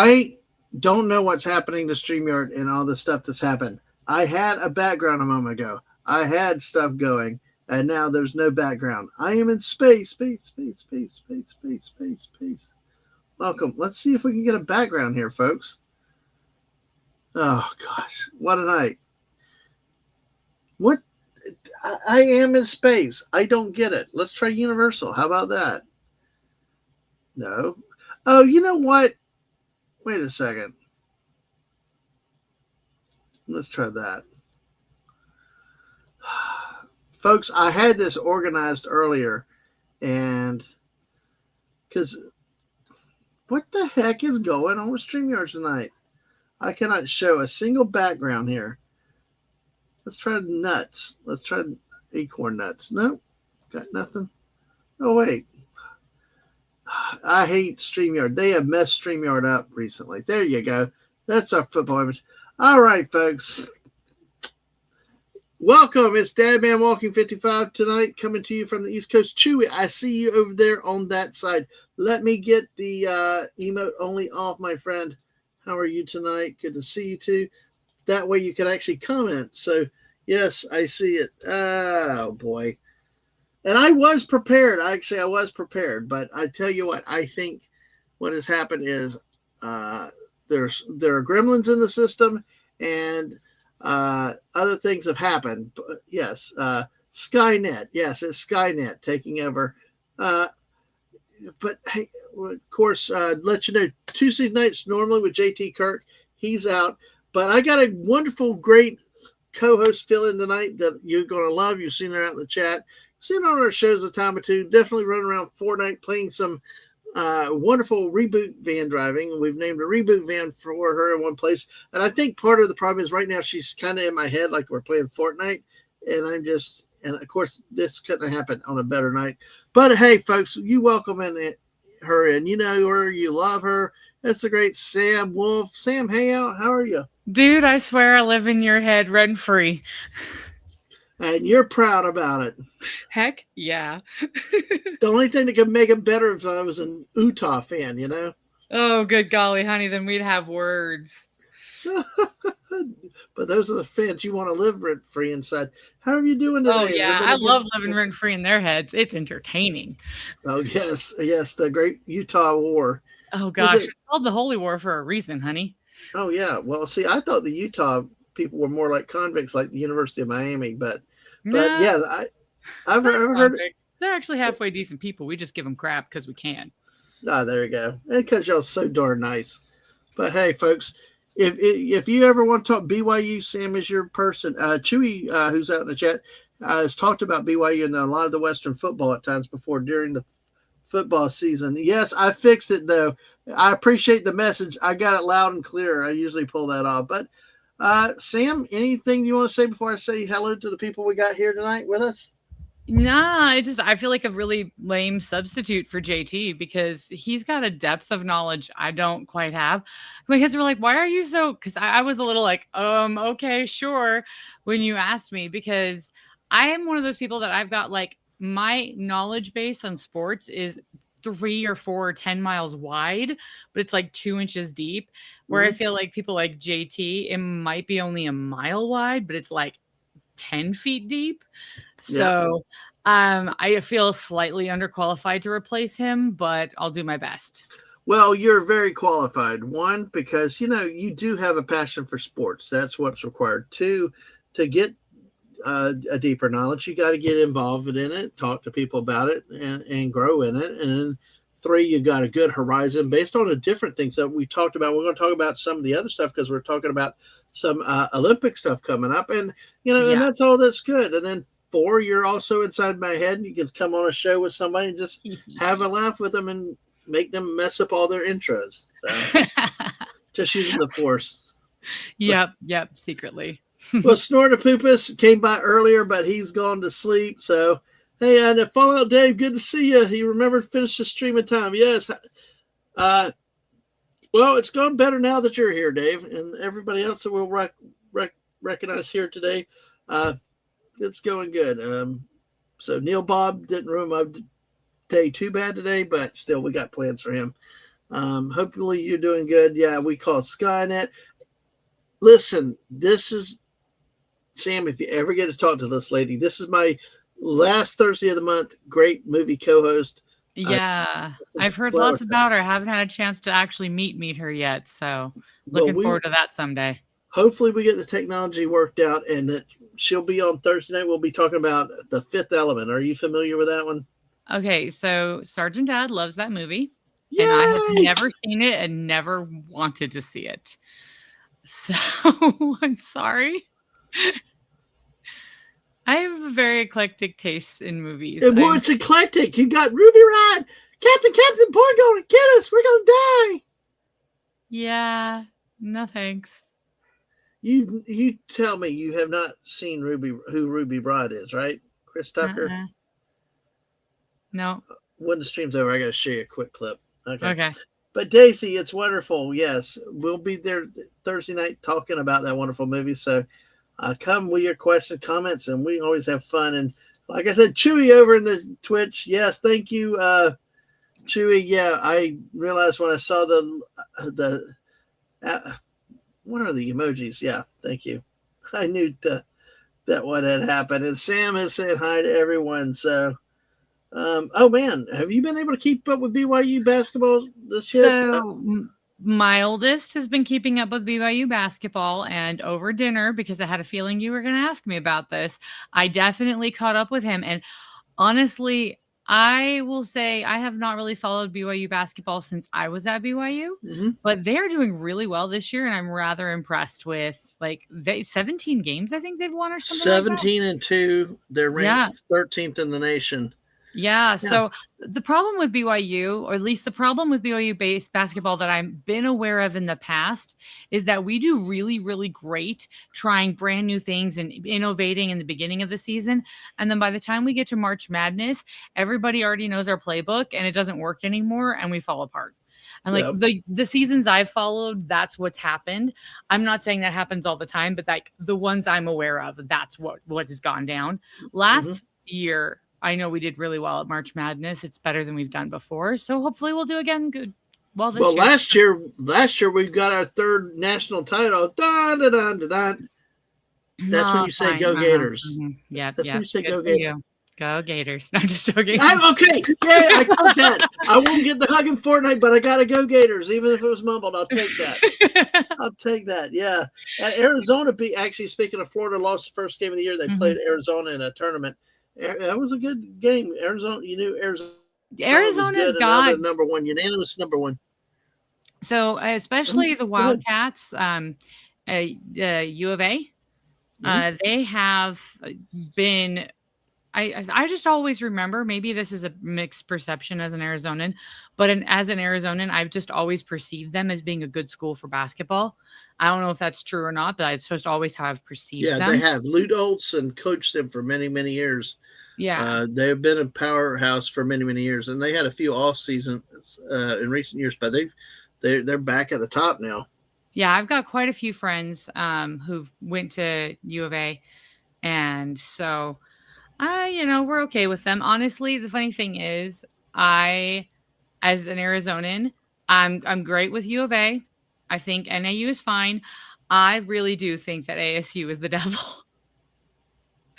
I don't know what's happening to StreamYard and all the stuff that's happened. I had a background a moment ago. I had stuff going, and now there's no background. I am in space. Welcome. Let's see if we can get a background here, folks. Oh, gosh. What a night. What? I am in space. I don't get it. Let's try Universal. How about that? No. Oh, you know what? Wait a second. Let's try that. Folks, I had this organized earlier, and because what the heck is going on with StreamYard tonight? I cannot show a single background here. Let's try nuts. Let's try acorn nuts. Nope, got nothing. Oh, wait. I hate StreamYard. They have messed StreamYard up recently. There you go. That's our football image. All right, folks. Welcome. It's Dadman Walking 55 tonight, coming to you from the East Coast. Chewy, I see you over there on that side. Let me get the emote only off, my friend. How are you tonight? Good to see you too. That way you can actually comment. So, yes, I see it. Oh, boy. And I was prepared. Actually, I was prepared. But I tell you what, I think what has happened is there are gremlins in the system, and other things have happened. But yes, Skynet. Yes, it's Skynet taking over. But hey, of course, let you know, Tuesday nights normally with JT Kirk. He's out. But I got a wonderful, great co-host fill-in tonight that you're going to love. You've seen her out in the chat. Seen on our shows a time or two. Definitely running around Fortnite playing some wonderful reboot van driving. We've named a reboot van for her in one place. And I think part of the problem is right now she's kind of in my head like we're playing Fortnite. And of course, this couldn't happen on a better night. But hey, folks, you welcome her in. You know her. You love her. That's the great Sam Wolf. Sam, hey, how are you? Dude, I swear I live in your head rent free. And you're proud about it. Heck yeah. The only thing that could make it better if I was an Utah fan, you know? Oh, good golly, honey, then we'd have words. But those are the fans you want to live rent free inside. How are you doing today? Oh, yeah. I love living rent free in their heads. It's entertaining. Oh, yes. Yes. The great Utah War. Oh, gosh. It's called the Holy War for a reason, honey. Oh, yeah. Well, see, I thought the Utah people were more like convicts, like the University of Miami. But yeah, I've heard they're actually halfway decent people. We just give them crap because we can. Ah, there you go. And because y'all so darn nice. But hey, folks, if you ever want to talk BYU, Sam is your person. Chewy, who's out in the chat, has talked about BYU and a lot of the Western football at times before during the football season. Yes, I fixed it, though. I appreciate the message. I got it loud and clear. I usually pull that off. But Sam, anything you want to say before I say hello to the people we got here tonight with us? Nah, I feel like a really lame substitute for JT because he's got a depth of knowledge I don't quite have. My kids were like, why are you so, because I was a little like, okay, sure, when you asked me, because I am one of those people that I've got like my knowledge base on sports is 3 or 4 or 10 miles wide, but it's like 2 inches deep, where I feel like people like JT, it might be only a mile wide, but it's like 10 feet deep. So I feel slightly underqualified to replace him, but I'll do my best. Well, you're very qualified. One, because, you do have a passion for sports. That's what's required. Two, to get a deeper knowledge, you got to get involved in it, talk to people about it, and grow in it. And then 3, you've got a good horizon based on the different things that we talked about. We're going to talk about some of the other stuff because we're talking about some Olympic stuff coming up. And, and that's all that's good. And then 4, you're also inside my head, and you can come on a show with somebody and just have a laugh with them and make them mess up all their intros. So just using the force. Yep, secretly. Well, Snortapoopus came by earlier, but he's gone to sleep. So, hey, and Fallout Dave, good to see you. He remembered to finish the stream in time. Yes. Well, it's gone better now that you're here, Dave, and everybody else that we'll recognize here today. It's going good. So Neil Bob didn't ruin my day too bad today, but still we got plans for him. Hopefully you're doing good. Yeah, we call Skynet. Listen, this is Sam. If you ever get to talk to this lady, this is my last Thursday of the month. Great movie co-host. Yeah, I've heard Flower. lots about her. I haven't had a chance to actually meet her yet, so Well, looking forward to that someday. Hopefully we get the technology worked out, and that she'll be on Thursday night. We'll be talking about The Fifth Element. Are you familiar with that one? Okay, so Sergeant Dad loves that movie, Yay! and I have never seen it and never wanted to see it. So I'm sorry. I have a very eclectic taste in movies. Well, it's eclectic. You got Ruby Ride, Captain Boy going to get us. We're going to die. Yeah, no thanks. You tell me you have not seen who Ruby Ride is, right? Chris Tucker? No. When the stream's over, I got to show you a quick clip. Okay. But Daisy, it's wonderful. Yes, we'll be there Thursday night talking about that wonderful movie. So come with your questions, comments, and we always have fun. And like I said, Chewy over in the Twitch. Yes, thank you, Chewy. Yeah, I realized when I saw the what are the emojis? Yeah, thank you. I knew that what had happened. And Sam has said hi to everyone. So, oh man, have you been able to keep up with BYU basketball this year? So my oldest has been keeping up with BYU basketball, and over dinner, because I had a feeling you were going to ask me about this, I definitely caught up with him. And honestly, I will say I have not really followed BYU basketball since I was at BYU, but they're doing really well this year, and I'm rather impressed with 17 games. I think they've won or something. 17-2. They're ranked 13th in the nation. Yeah. So the problem with BYU, or at least the problem with BYU-based basketball that I've been aware of in the past, is that we do really, really great trying brand new things and innovating in the beginning of the season. And then by the time we get to March Madness, everybody already knows our playbook and it doesn't work anymore and we fall apart. And the seasons I've followed, that's what's happened. I'm not saying that happens all the time, but the ones I'm aware of, that's what has gone down. Last year, I know we did really well at March Madness. It's better than we've done before. So hopefully we'll do again good. Well, last year we've got our third national title. Dun, dun, dun, dun, dun. That's when you say go Gators. Yeah. That's when you say go Gators. Go Gators. No, I'm just joking. Okay. Yeah, I got that. I won't get the hug in Fortnite, but I got to go Gators. Even if it was mumbled, I'll take that. I'll take that. Yeah. Arizona actually, speaking of Florida, lost the first game of the year. They played Arizona in a tournament. That was a good game. Arizona, Arizona's got number one, unanimous number one. So especially the Wildcats, U of A, they have been. I just always remember, maybe this is a mixed perception as an Arizonan, but as an Arizonan, I've just always perceived them as being a good school for basketball. I don't know if that's true or not, but it's just always how I've perceived them. Yeah, they have. Lute Olson coached them for many, many years. Yeah. They've been a powerhouse for many, many years, and they had a few off seasons in recent years, but they're back at the top now. Yeah, I've got quite a few friends who've went to U of A, and so we're okay with them. Honestly, the funny thing is, as an Arizonan, I'm great with U of A. I think NAU is fine. I really do think that ASU is the devil.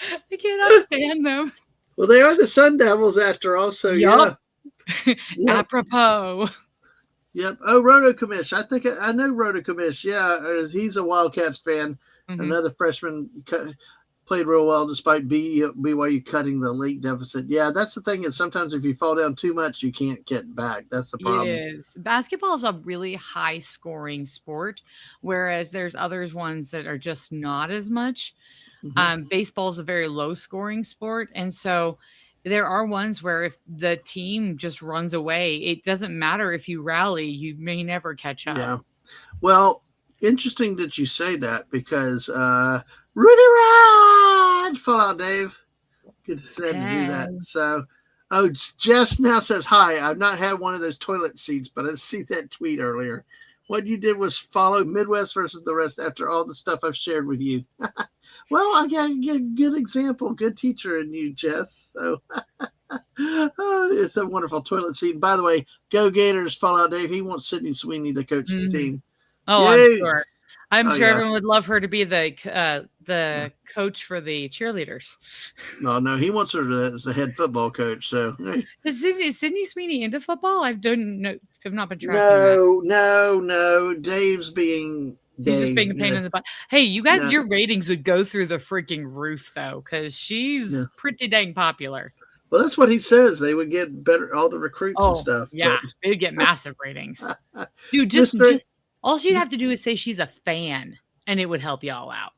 I cannot stand them. Well, they are the Sun Devils after all, so yeah. Apropos. Yep. Oh, Roto Commish. I think I know Roto Commish. Yeah, he's a Wildcats fan. Another freshman played real well despite BYU cutting the late deficit. Yeah, that's the thing is sometimes if you fall down too much, you can't get back. That's the problem. It is. Basketball is a really high-scoring sport, whereas there's others ones that are just not as much. Baseball is a very low-scoring sport, and so there are ones where if the team just runs away, it doesn't matter if you rally, you may never catch up. Yeah. Well, interesting that you say that because Ruby Ride! Fallout Dave. Good to see him do that. So, Jess now says, hi, I've not had one of those toilet seats, but I see that tweet earlier. What you did was follow Midwest versus the rest after all the stuff I've shared with you. Well, I got a good example, good teacher in you, Jess. So, Oh, it's a wonderful toilet seat. By the way, go Gators, Fallout Dave. He wants Sydney Sweeney to coach the Mhm. team. Oh, I'm Yay! sure. I'm Oh sure yeah. everyone would love her to be the coach for the cheerleaders. No, he wants her to, as the head football coach. So hey. Is Sydney Sweeney into football? I don't know. I've not been tracking that. No. Dave's being He's just being Dave. a pain in the butt. Hey, you guys, No, your ratings would go through the freaking roof though, because she's no. pretty dang popular. Well, that's what he says. They would get better, all the recruits and Oh, stuff. yeah, they'd get massive ratings. But Dude, Mister, just all she'd have to do is say she's a fan, and it would help y'all out.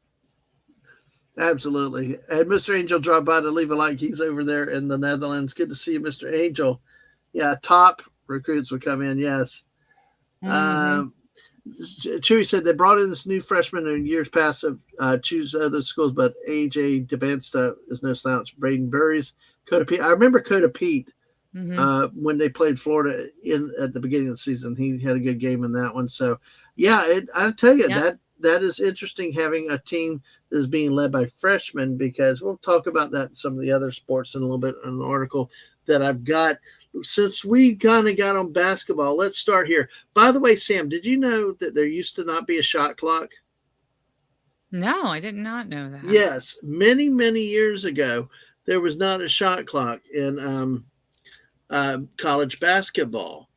absolutely. And Mr. Angel dropped by to leave a like. He's over there in the Netherlands. Good to see you, Mr. Angel. Yeah, top recruits would come in. Yes. Mhm. Chewy said they brought in this new freshman in years past of choose other schools, but AJ DeBansta is no slouch. Braden Burries, Coda Pete. I remember Coda Pete Mhm. when they played Florida at the beginning of the season. He had a good game in that one. So, yeah, I tell you Yep. that is interesting having a team that is being led by freshmen, because we'll talk about that in some of the other sports in a little bit in an article that I've got. Since we kind of got on basketball, let's start here. By the way, Sam, did you know that there used to not be a shot clock? No, I did not know that. Yes, many years ago, there was not a shot clock in college basketball.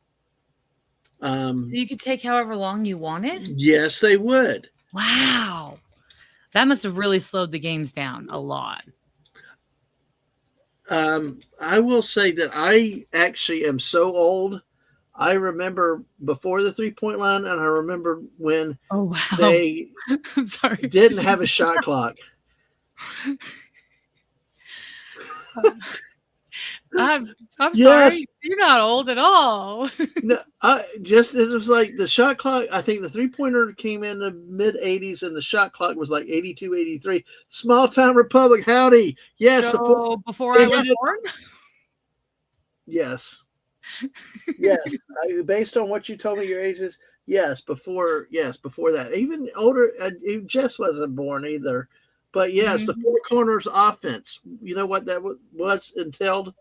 So you could take however long you wanted? Yes, they would. Wow. That must have really slowed the games down a lot. I will say that I actually am so old. I remember before the 3-point line, and I remember when Oh, wow. they I'm sorry. didn't have a shot clock. I'm Yes. sorry. You're not old at all. No, it was like the shot clock. I think the 3-pointer came in the mid 80s, and the shot clock was like 82, 83. Small town republic, howdy. Yes, So before I was born? Yes. Yes. Based on what you told me your age is, yes, before that. Even older, Jess wasn't born either. But yes, the four corners offense. You know what that was entailed?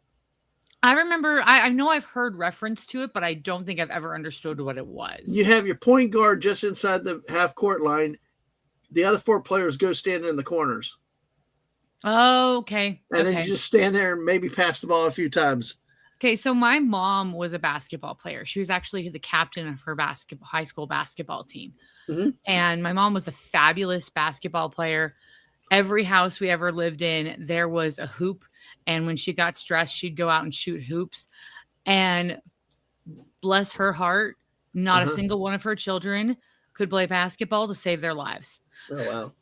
I remember, I know I've heard reference to it, but I don't think I've ever understood what it was. You have your point guard just inside the half court line. The other four players go stand in the corners. Oh, okay. And then you just stand there and maybe pass the ball a few times. Okay, so my mom was a basketball player. She was actually the captain of her high school basketball team. Mm-hmm. And my mom was a fabulous basketball player. Every house we ever lived in, there was a hoop. And when she got stressed, she'd go out and shoot hoops. And bless her heart, not a single one of her children could play basketball to save their lives. Oh, wow.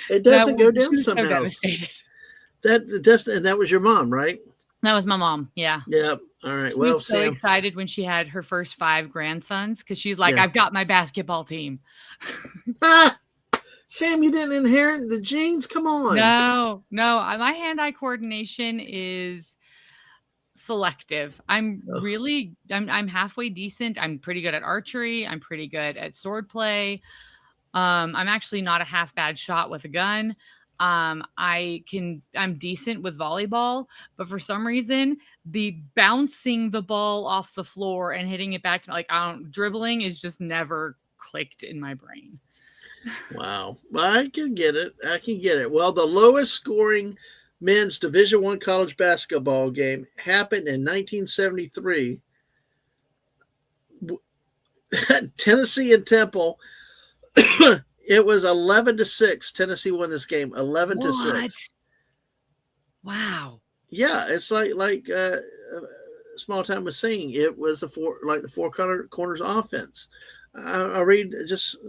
It doesn't go down somehow. That was your mom, right? That was my mom. Yeah. Yeah. All right. She well, was so Sam, excited when she had her first 5 grandsons because she's like, I've got my basketball team. Sam, you didn't inherit the genes? Come on. No. My hand-eye coordination is selective. I'm halfway decent. I'm pretty good at archery. I'm pretty good at swordplay. I'm actually not a half bad shot with a gun. I'm decent with volleyball, but for some reason, the bouncing the ball off the floor and hitting it back to dribbling is just never clicked in my brain. Wow. Well, I can get it. Well, the lowest scoring men's Division I college basketball game happened in 1973. Tennessee and Temple. It was 11-6. Tennessee won this game 11-6. Wow. Yeah, it's like Small Town was saying. It was the four corners offense. I'll read just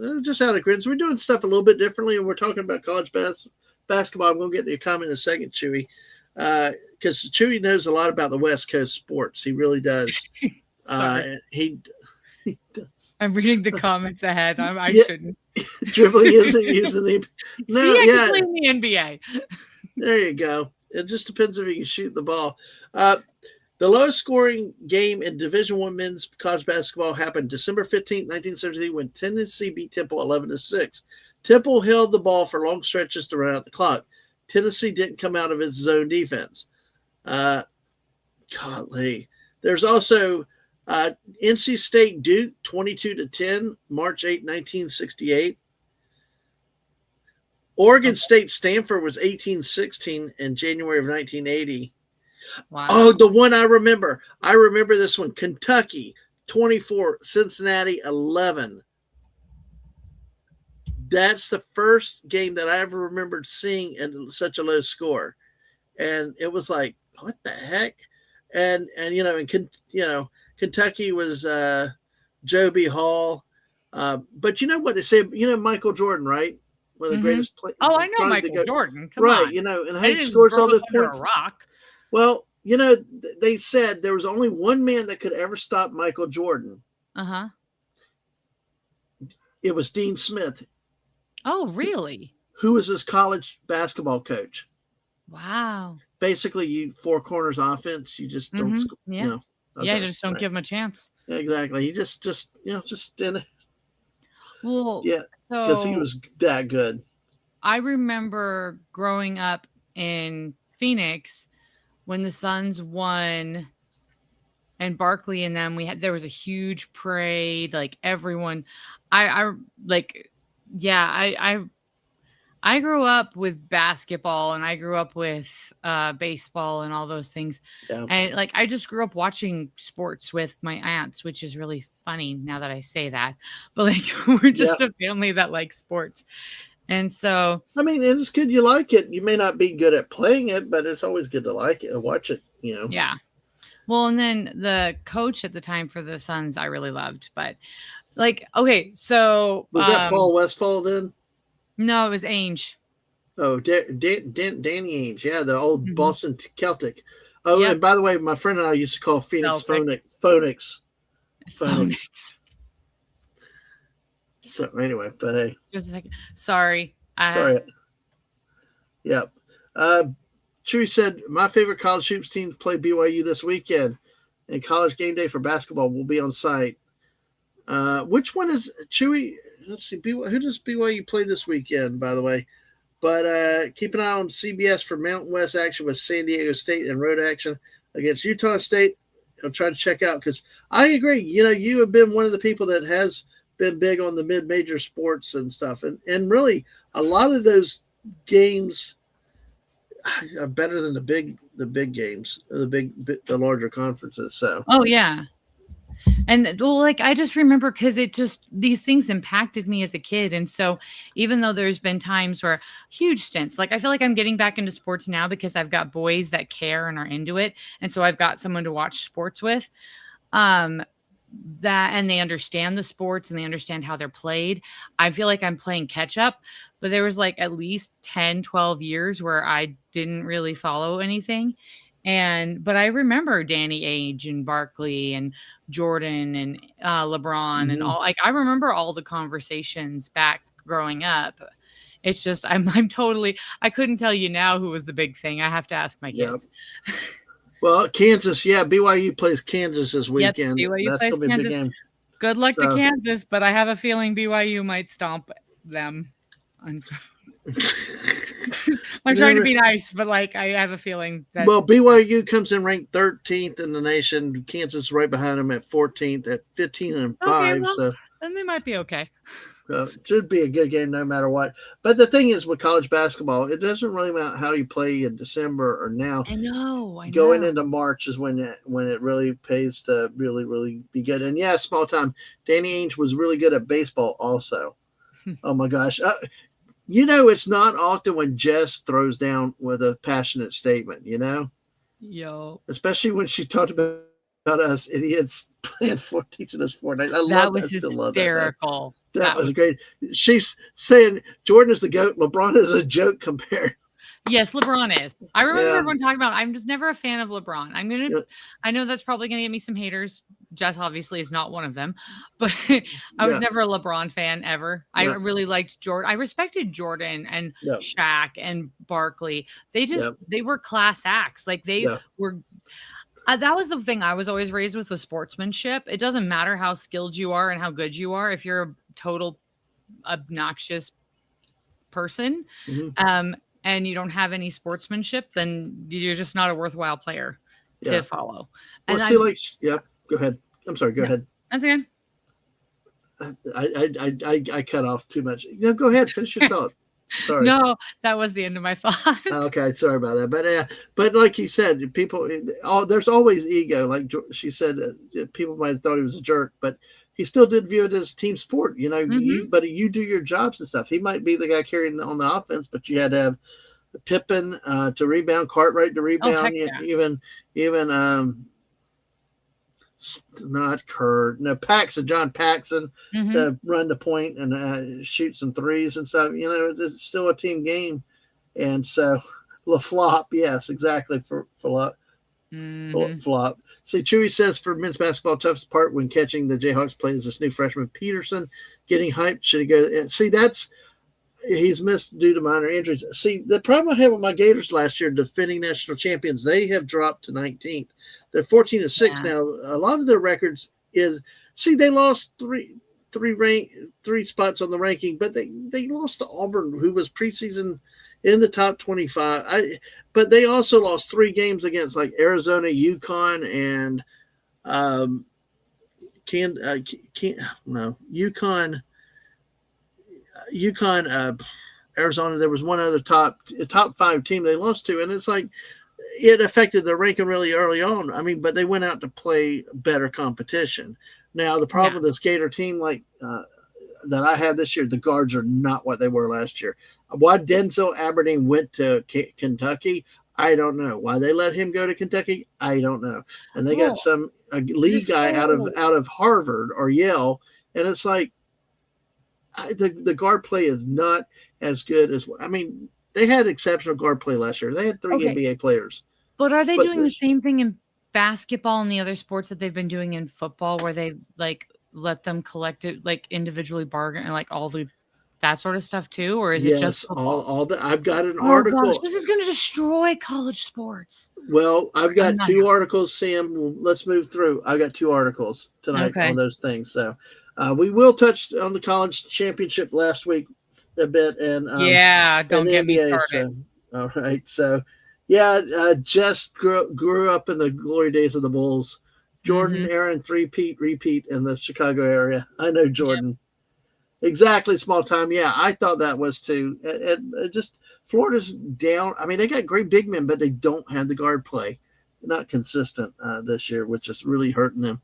out of grins. We're doing stuff a little bit differently, and we're talking about college basketball. I'm going to get to your comment in a second, Chewy, because Chewy knows a lot about the West Coast sports. He really does. He does. I'm reading the comments ahead. I shouldn't. Dribbling isn't using the. No, I can play in the NBA. There you go. It just depends if you can shoot the ball. The lowest scoring game in Division I men's college basketball happened December 15th, 1973, when Tennessee beat Temple 11-6. Temple held the ball for long stretches to run out the clock. Tennessee didn't come out of its zone defense. Golly. There's also NC State Duke 22-10, March 8, 1968. Oregon State Stanford was 18-16 in January of 1980. Wow. Oh, the one I remember. I remember this one. Kentucky 24, Cincinnati 11. That's the first game that I ever remembered seeing at such a low score. And it was like, what the heck? And Kentucky was Joby Hall. But you know what they say, Michael Jordan, right? One of the greatest players. Oh, I know Michael Jordan. Come right, on. And he scores all those points. A rock. Well, they said there was only one man that could ever stop Michael Jordan. Uh-huh. It was Dean Smith. Oh, really? Who was his college basketball coach. Wow. Basically, you four corners offense. You just don't, Okay, you just don't give him a chance. Yeah, exactly. He just didn't. Well, yeah, because he was that good. I remember growing up in Phoenix when the Suns won, and Barkley and them. There was a huge parade. Like everyone, I grew up with basketball, and I grew up with baseball and all those things. Yeah. And I just grew up watching sports with my aunts, which is really funny now that I say that. But we're just a family that likes sports. And so, I mean, it's good you like it. You may not be good at playing it, but it's always good to like it and watch it, Yeah. Well, and then the coach at the time for the Suns, I really loved. But okay, so was that Paul Westphal then? No, it was Ainge. Oh, Danny Ainge. Yeah, the old Boston Celtic. Oh, and by the way, my friend and I used to call Phoenix Phonics. So anyway, but hey. Just a second. Sorry. Sorry. Yep. Chewy said, my favorite college hoops team to play BYU this weekend, and college game day for basketball will be on site. Which one is Chewy? Let's see. Who does BYU play this weekend, by the way? But keep an eye on CBS for Mountain West action with San Diego State and road action against Utah State. I'll try to check out because I agree. You have been one of the people that has been big on the mid-major sports and stuff. And really, a lot of those games are better than the big games, the larger conferences. So. Oh, yeah. And I just remember because these things impacted me as a kid. And so even though there's been times where huge stints, I feel like I'm getting back into sports now because I've got boys that care and are into it. And so I've got someone to watch sports with and they understand the sports and they understand how they're played. I feel like I'm playing catch up, but there was at least 10, 12 years where I didn't really follow anything. But I remember Danny Ainge and Barkley and Jordan and LeBron and all. I remember all the conversations back growing up. It's just I'm totally. I couldn't tell you now who was the big thing. I have to ask my kids. Yep. Well, Kansas, BYU plays Kansas this weekend. Yep, BYU That's going to be a big game. Good luck to Kansas, but I have a feeling BYU might stomp them. I'm trying to be nice, but I have a feeling that. Well, BYU comes in ranked 13th in the nation. Kansas right behind them at 14th at 15-5. Okay, well, so then they might be okay. It should be a good game no matter what. But the thing is with college basketball, it doesn't really matter how you play in December or now. I know. Going into March is when it really pays to really, really be good. And small time. Danny Ainge was really good at baseball also. Oh my gosh. It's not often when Jess throws down with a passionate statement, Yo. Especially when she talked about us idiots teaching us Fortnite. That was hysterical. That was great. She's saying Jordan is the GOAT. LeBron is a joke compared. Yes, LeBron is. I remember everyone talking about it. I'm just never a fan of LeBron. I know that's probably going to get me some haters. Jess obviously is not one of them, but I was never a LeBron fan ever. I really liked Jordan. I respected Jordan and Shaq and Barkley. They were class acts. They were. That was the thing I was always raised with sportsmanship. It doesn't matter how skilled you are and how good you are. If you're a total obnoxious person, and you don't have any sportsmanship, then you're just not a worthwhile player. Yeah. to follow. Well, And see, like, yeah, go ahead. I'm sorry. Go no, ahead. that's again. I cut off too much. Go ahead. Finish your thought. Sorry. No, that was the end of my thought. Okay, sorry about that. But like you said, people, there's always ego. Like she said, people might have thought he was a jerk, but he still did view it as a team sport. Mm-hmm. But you do your jobs and stuff. He might be the guy carrying on the offense, but you had to have Pippen to rebound, Cartwright to Oh, rebound, heck yeah. even not Kirk, no John Paxson Mm-hmm. to run the point and shoot some threes and stuff. It's still a team game, and so LaFlop, yes, exactly for Mm-hmm. flop. See, Chewy says for men's basketball, toughest part when catching the Jayhawks play is this new freshman Peterson getting hyped. Should he go? See, he's missed due to minor injuries. See, the problem I had with my Gators last year, defending national champions, they have dropped to 19th. They're 14-6 Yeah. now. A lot of their records they lost three spots on the ranking, but they lost to Auburn, who was preseason in the top 25. But they also lost 3 games against like Arizona, UConn, and UConn, Arizona. There was one other top 5 team they lost to, and it's like it affected their ranking really early on. I mean, but they went out to play better competition. Now the problem with this Gator team, like that I have this year, the guards are not what they were last year. Why Denzel Aberdeen went to Kentucky, I don't know. Why they let him go to Kentucky, I don't know. And they got some league guy out of Harvard or Yale, and it's like the guard play is not as good as. I mean, they had exceptional guard play last year. They had 3 NBA players. But are they doing the same thing in basketball and the other sports that they've been doing in football, where they like let them collect it, like individually bargain and like all that sort of stuff too? Or is it just football? all the I've got an article. Gosh, this is going to destroy college sports. Well, I've got 2 articles, Sam. Let's move through. I got 2 articles tonight on those things. So we will touch on the college championship last week a bit, and don't get me started. So, all right, so Jess grew up in the glory days of the Bulls. Jordan, Aaron, repeat in the Chicago area. I know Jordan. Exactly, small time. Yeah, I thought that was too. And just Florida's down. I mean, they got great big men, but they don't have the guard play. Not consistent this year, which is really hurting them.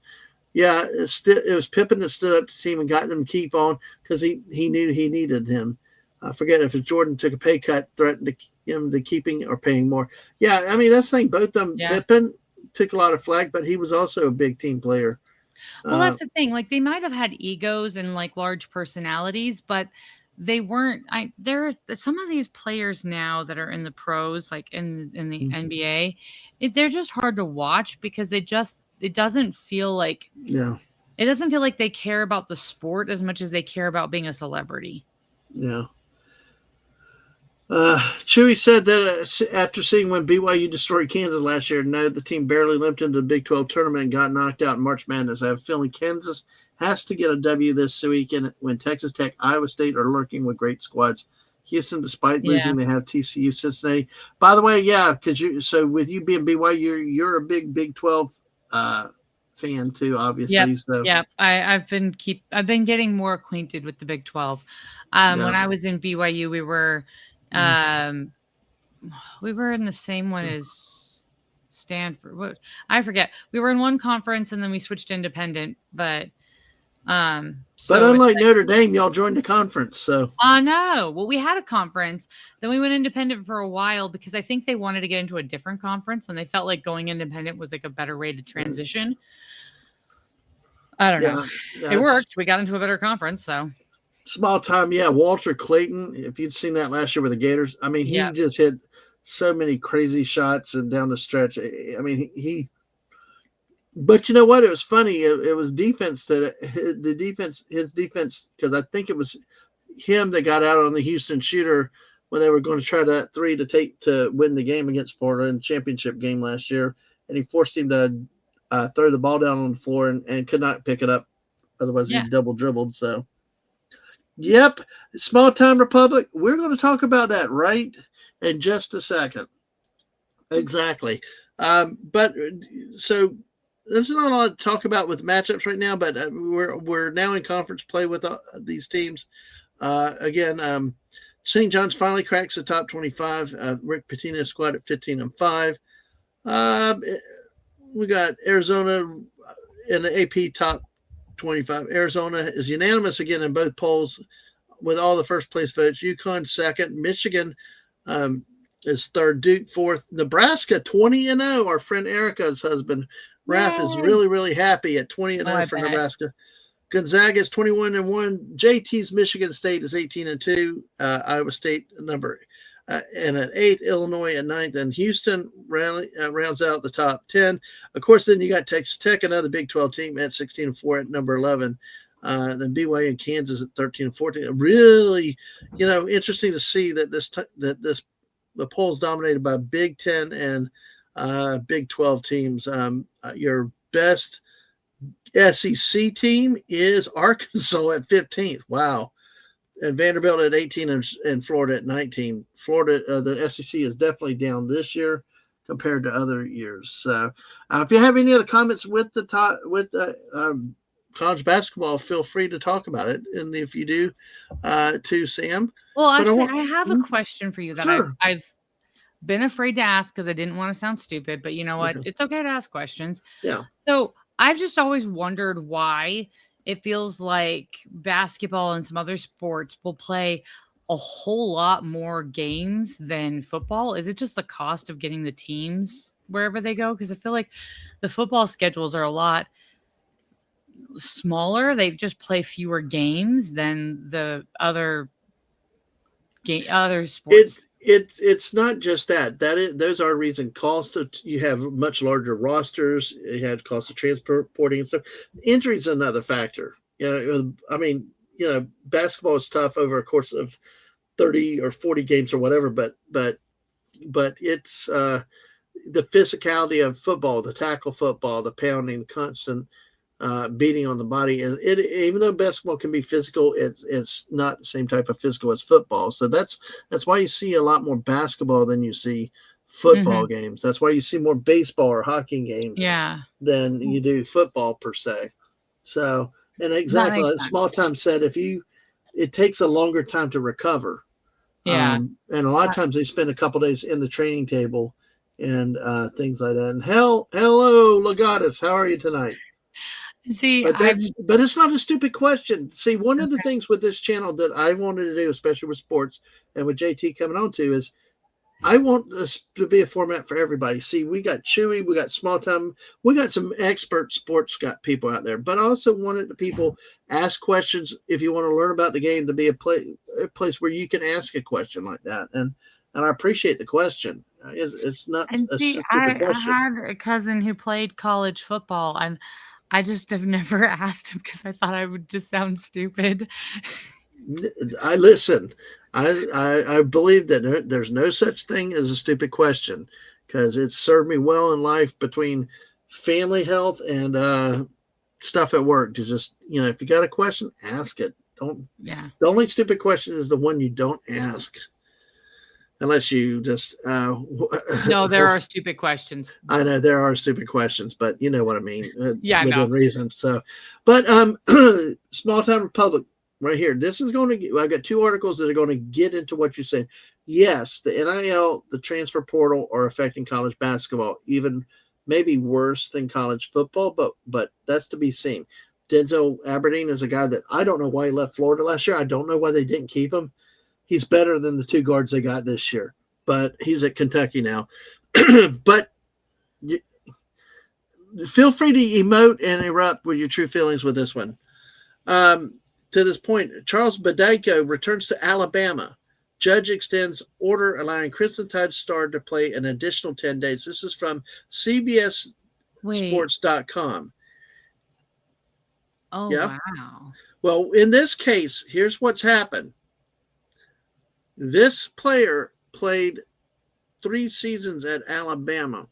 Yeah, it was Pippen that stood up to the team and got them to keep on because he knew he needed him. I forget if Jordan took a pay cut, threatened him to keeping or paying more. Yeah, I mean, that's the thing. Both of them, Pippen took a lot of flack, but he was also a big team player. Well, that's the thing. Like, they might have had egos and like large personalities, but they weren't. There are some of these players now that are in the pros, like in the NBA. They're just hard to watch because it doesn't feel like it doesn't feel like they care about the sport as much as they care about being a celebrity. Yeah. Chewy said that after seeing when BYU destroyed Kansas last year, noted the team barely limped into the Big 12 tournament and got knocked out in March Madness. I have a feeling Kansas has to get a W this weekend when Texas Tech, Iowa State are lurking with great squads. Houston, despite losing, they have TCU, Cincinnati. By the way, because with you being BYU, you're a big Big 12 fan too, obviously. I've been getting more acquainted with the Big 12. When I was in BYU, we were in the same one as Stanford. I forget. We were in one conference and then we switched to independent, but unlike Notre Dame, y'all joined the conference. So no. Well, we had a conference, then we went independent for a while because I think they wanted to get into a different conference and they felt like going independent was like a better way to transition. I don't know. It worked. We got into a better conference, so. Small time, Walter Clayton, if you'd seen that last year with the Gators, I mean, he just hit so many crazy shots and down the stretch. I mean, but you know what? It was funny. It was defense his defense, because I think it was him that got out on the Houston shooter when they were going to try that 3 to win the game against Florida in the championship game last year. And he forced him to throw the ball down on the floor and could not pick it up. Otherwise, he double dribbled. So. Yep, small time Republic. We're going to talk about that right in just a second. Exactly. But so there's not a lot to talk about with matchups right now, but we're now in conference play with these teams. Again, St. John's finally cracks the top 25. Rick Pitino's squad at 15-5. We got Arizona in the AP top 25. Arizona is unanimous again in both polls with all the first place votes. UConn second. Michigan is third. Duke fourth. Nebraska 20-0. Our friend Erica's husband Raph is really, really happy at 20-0 for Nebraska. Gonzaga is 21-1. JT's Michigan State is 18-2. Iowa State and at 8th, Illinois at 9th, and Houston rounds out the top 10. Of course, then you got Texas Tech, another Big 12 team at 16-4 at number 11. Then BYU and Kansas at 13-14. Really, interesting to see that the polls dominated by Big 10 and Big 12 teams. Your best SEC team is Arkansas at 15th. Wow. And Vanderbilt at 18 and Florida at 19. Florida, the SEC is definitely down this year compared to other years. So, if you have any other comments with college basketball, feel free to talk about it. And if you do, to Sam. Well, actually, I have a question for you that sure. I've been afraid to ask because I didn't want to sound stupid. But you know what? It's okay to ask questions. Yeah. So I've just always wondered why it feels like basketball and some other sports will play a whole lot more games than football. Is it just the cost of getting the teams wherever they go? Because I feel like the football schedules are a lot smaller. They just play fewer games than the other sports. It's not just that. Those are reason cost of, you have much larger rosters. You have cost of transporting and stuff. Injury is another factor. I mean, basketball is tough over a course of 30 or 40 games or whatever, but it's the physicality of football, the tackle football, the pounding, constant beating on the body. And even though basketball can be physical, it's not the same type of physical as football. So that's why you see a lot more basketball than you see football games. That's why you see more baseball or hockey games than you do football per se. So, and exactly like Small Time said, it takes a longer time to recover. Yeah. And a lot of times they spend a couple days in the training table and things like that. And hello, Legatus, how are you tonight? See, but it's not a stupid question. See, one of the things with this channel that I wanted to do, especially with sports and with JT coming on to, is I want this to be a format for everybody. See, we got Chewy, we got Small Time, we got some expert sports people out there, but I also wanted the people ask questions if you want to learn about the game, to be a place where you can ask a question like that. And I appreciate the question. It's not a stupid question. I had a cousin who played college football, and I just have never asked him because I thought I would just sound stupid. I listen. I believe that there's no such thing as a stupid question, because it's served me well in life between family health and stuff at work. To just, if you got a question, ask it. The only stupid question is the one you don't ask. Unless you just no, there are stupid questions. I know there are stupid questions, but you know what I mean. Within reason. So, but Small Time Republic right here. This is going to. I've got two articles that are going to get into what you're saying. Yes, the NIL, the transfer portal, are affecting college basketball, even maybe worse than college football. But that's to be seen. Denzel Aberdeen is a guy that I don't know why he left Florida last year. I don't know why they didn't keep him. He's better than the two guards they got this year, but he's at Kentucky now. But feel free to emote and erupt with your true feelings with this one. To this point, Charles Bediako returns to Alabama. Judge extends order allowing Crimson Tide star to play an additional 10 days. This is from CBSSports.com. Oh, yeah. Wow. Well, in this case, here's what's happened. This player played 3 seasons at Alabama.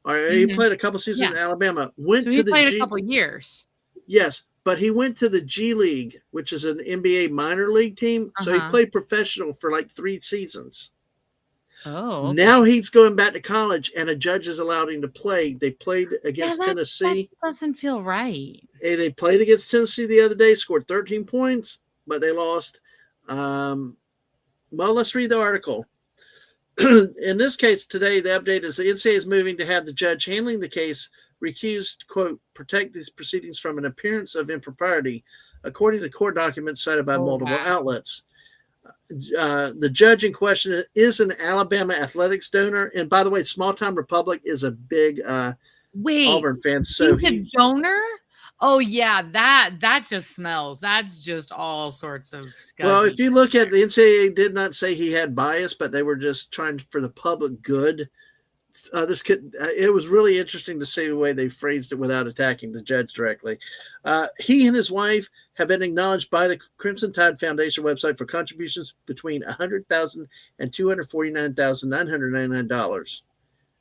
He played a couple seasons at Alabama. He played a couple years. Yes, but he went to the G League, which is an NBA minor league team. So he played professional for like 3 seasons. Oh, okay. Now he's going back to college, and a judge has allowed him to play. They played Yeah, against that Tennessee. doesn't feel right. And they played against Tennessee the other day, scored 13 points, but they lost. Well, let's read the article. In this case today, the update is the NCAA is moving to have the judge handling the case recused, quote, protect these proceedings from an appearance of impropriety, according to court documents cited by Oh, multiple wow. outlets. The judge in question is an Alabama athletics donor. And by the way, Small Time Republic is a big Wait, Auburn fan. So he's a donor? Oh yeah, that just smells. That's just all sorts of well, scuzzy. if you look at the NCAA, did not say he had bias, but they were just trying for the public good. This could. It was really interesting to see the way they phrased it without attacking the judge directly. He and his wife have been acknowledged by the Crimson Tide Foundation website for contributions between $100,000 and $249,999.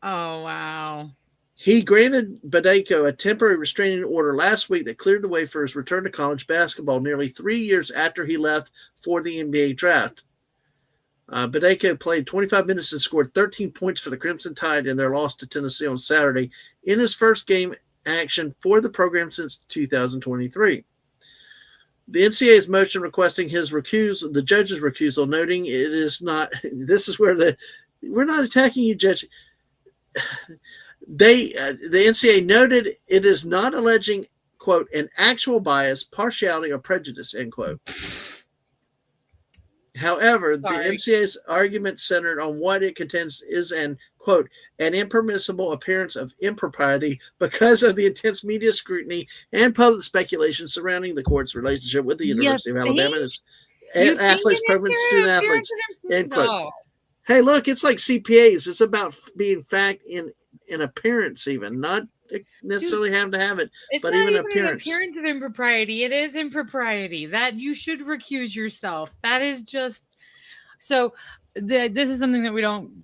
Oh wow. He granted Badeko a temporary restraining order last week that cleared the way for his return to college basketball nearly 3 years after he left for the NBA draft. Badeko played 25 minutes and scored 13 points for the Crimson Tide in their loss to Tennessee on Saturday in his first game action for the program since 2023. The NCAA's motion requesting his recusal, the judge's recusal, noting it is not, this is where we're not attacking you, Judge. The NCAA noted it is not alleging, quote, an actual bias, partiality, or prejudice, end quote. However, the NCAA's argument centered on what it contends is an, quote, an impermissible appearance of impropriety because of the intense media scrutiny and public speculation surrounding the court's relationship with the University of Alabama and athletes, program student athletes, end quote. No. Hey, look, it's like CPAs. It's about being fact in appearance, even not necessarily having to have it, it's but not even an appearance of impropriety. It is impropriety that you should recuse yourself. That is just so. This is something that we don't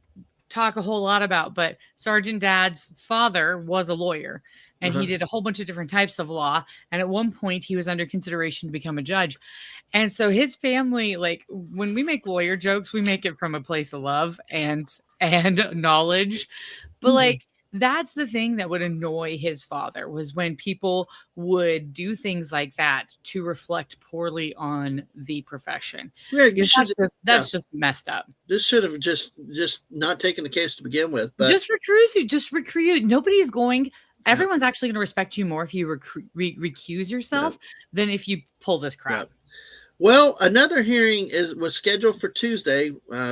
talk a whole lot about, but Sergeant Dad's father was a lawyer, and he did a whole bunch of different types of law. And at one point, he was under consideration to become a judge. And so his family, like when we make lawyer jokes, we make it from a place of love and knowledge, but like. That's the thing that would annoy his father was when people would do things like that to reflect poorly on the profession. Yeah, that's just messed up. This should have just not taken the case to begin with. But just recuse. Nobody's going. Everyone's actually going to respect you more if you recuse yourself than if you pull this crap. Well, another hearing was scheduled for Tuesday,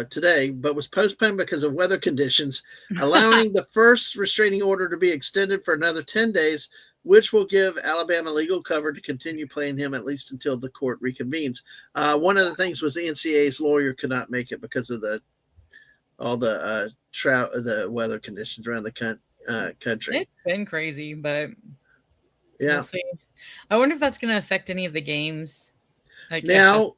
today, but was postponed because of weather conditions, allowing the first restraining order to be extended for another 10 days, which will give Alabama legal cover to continue playing him at least until the court reconvenes. One of the things was the NCAA's lawyer could not make it because of all the weather conditions around the country. It's been crazy, but yeah. We'll see. I wonder if that's going to affect any of the games. Now,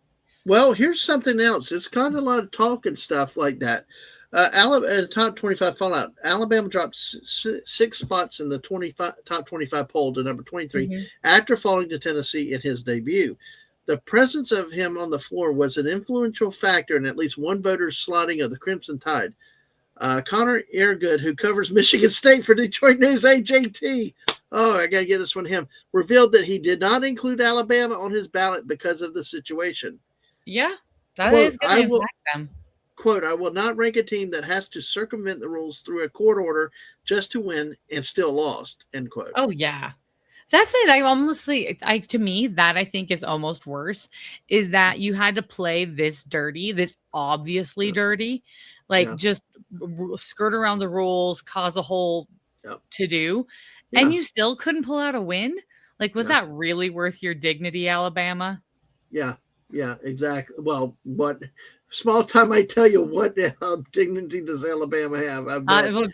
well, here's something else. It's got a lot of talk and stuff like that. Alabama top 25 fallout. Alabama dropped 6 spots in the top 25 poll to number 23 after falling to Tennessee in his debut. The presence of him on the floor was an influential factor in at least one voter's slotting of the Crimson Tide. Connor Eargood, who covers Michigan State for Detroit News, AJT. Oh, I got to get this one to him. Revealed that he did not include Alabama on his ballot because of the situation. Yeah, that is going to impact them. Quote, I will not rank a team that has to circumvent the rules through a court order just to win and still lost, end quote. Oh, yeah. That's it. To me, that I think is almost worse, is that you had to play this dirty, this obviously dirty, just skirt around the rules, cause a whole to-do. And you still couldn't pull out a win? Like, was that really worth your dignity, Alabama? Yeah, exactly. Well, what small time I tell you, what dignity does Alabama have?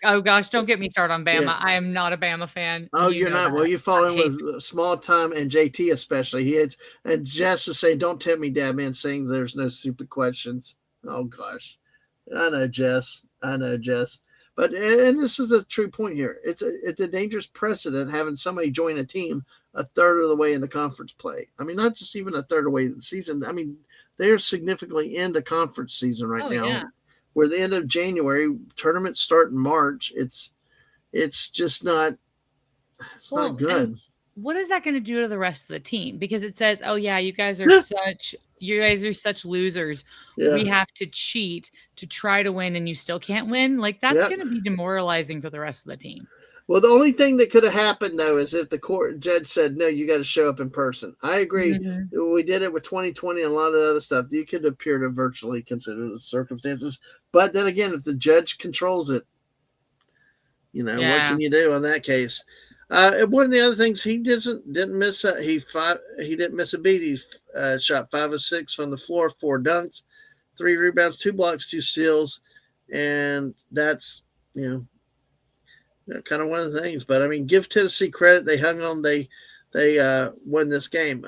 Oh, gosh, don't get me started on Bama. I am not a Bama fan. Oh, you're not? That. Well, you follow with small time and JT especially. And Jess is saying, don't tempt me, Dadman, saying there's no stupid questions. Oh, gosh. I know, Jess. But and this is a true point here. It's a dangerous precedent having somebody join a team a third of the way into conference play. I mean, not just even a third of the way in the season. I mean, they're significantly into conference season right now. Yeah. We're the end of January. Tournaments start in March. It's just not. It's not Well, and good. what is that going to do to the rest of the team? Because it says, "Oh yeah, Yeah. you guys are such losers. Yeah. We have to cheat to try to win and you still can't win." Like that's Yep. going to be demoralizing for the rest of the team. Well, the only thing that could have happened though is if the court judge said no, you got to show up in person. I agree. Mhm. We did it with 2020 and a lot of the other stuff. You could appear to virtually consider the circumstances, but then again, if the judge controls it, what Yeah. can you do in that case? One of the other things he didn't miss he didn't miss a beat. He shot 5 of 6 from the floor, 4 dunks, 3 rebounds, 2 blocks, 2 steals, and that's you kind of one of the things. But I mean, give Tennessee credit; they hung on. They won this game.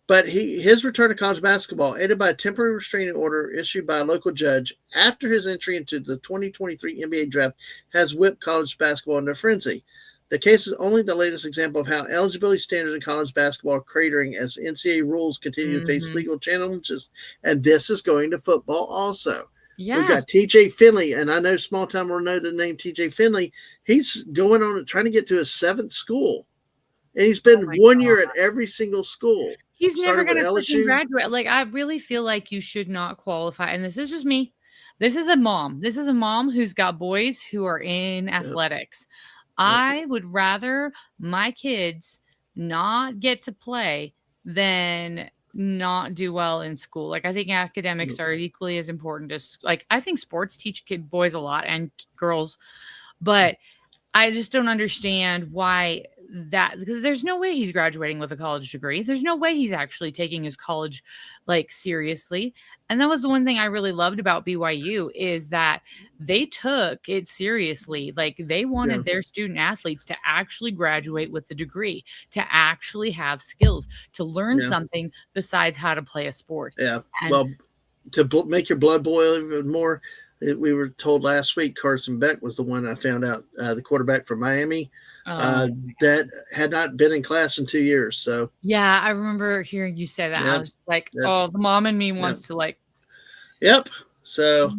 But his return to college basketball, aided by a temporary restraining order issued by a local judge after his entry into the 2023 NBA draft, has whipped college basketball into a frenzy. The case is only the latest example of how eligibility standards in college basketball are cratering as NCAA rules continue to face Mhm. legal challenges, and this is going to football also. We've Yeah. got TJ Finley, and I know small time will know the name TJ Finley. He's going on trying to get to his 7th school, and he's Oh been my 1 year god. at every single school. He's never Started with gonna freaking LSU. graduate. Like, I really feel like you should not qualify, and this is just me. This is a mom. This is a mom who's got boys who are in Yep, athletics. yep, I would rather my kids not get to play than not do well in school. Like, I think yep, academics are equally as important as like, I think sports teach boys a lot and girls, but I just don't understand why that because there's no way he's graduating with a college degree. There's no way he's actually taking his college like seriously. And that was the one thing I really loved about BYU is that they took it seriously. Like they yeah, wanted their student athletes to actually graduate with the degree, to actually have skills, to learn yeah, something besides how to play a sport. yeah. And Well, to make your blood boil even more, we were told last week Carson Beck was the one I found out, the quarterback from Miami, oh uh, that had not been in class in 2 years. So, yeah, I remember hearing you say that. I yeah, was like, oh, that's, the mom in me yeah, wants to like yep. So,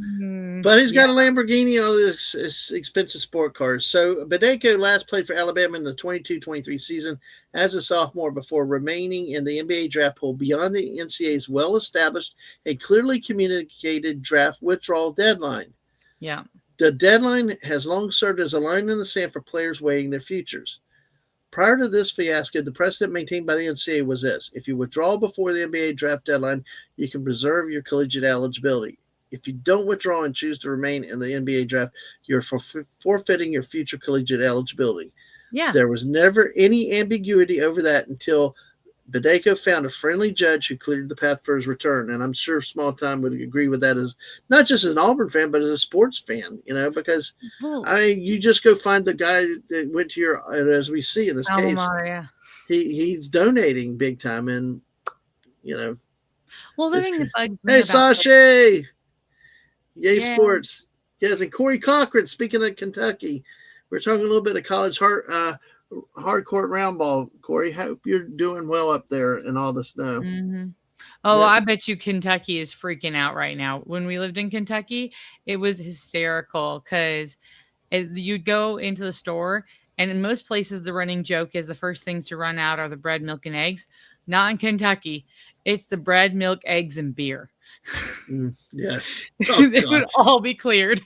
but he's Yeah. got a Lamborghini on this expensive sport cars. So Badeko last played for Alabama in the 22-23 season as a sophomore before remaining in the NBA draft pool beyond the NCAA's well-established and clearly communicated draft withdrawal deadline. Yeah. The deadline has long served as a line in the sand for players weighing their futures. Prior to this fiasco, the precedent maintained by the NCAA was this: if you withdraw before the NBA draft deadline, you can preserve your collegiate eligibility. If you don't withdraw and choose to remain in the NBA draft, you're forfeiting your future collegiate eligibility. Yeah. There was never any ambiguity over that until Badeko found a friendly judge who cleared the path for his return. And I'm sure Small Time would agree with that as not just as an Auburn fan, but as a sports fan, because Well, I mean, you just go find the guy that went to your, and as we see in this alma case, mater, yeah. he's donating big time, and you know, Well, the it's thing that bugs me hey about like, Sashay, yay yeah. sports, yes, and Corey Cochran. Speaking of Kentucky, we're talking a little bit of college hard court round ball. Corey, hope you're doing well up there in all the snow. hmm Oh, Yep. I bet you Kentucky is freaking out right now. When we lived in Kentucky, it was hysterical because you'd go into the store, and in most places, the running joke is the first things to run out are the bread, milk, and eggs. Not in Kentucky. It's the bread, milk, eggs, and beer. Yes. Oh They would gosh. all be cleared.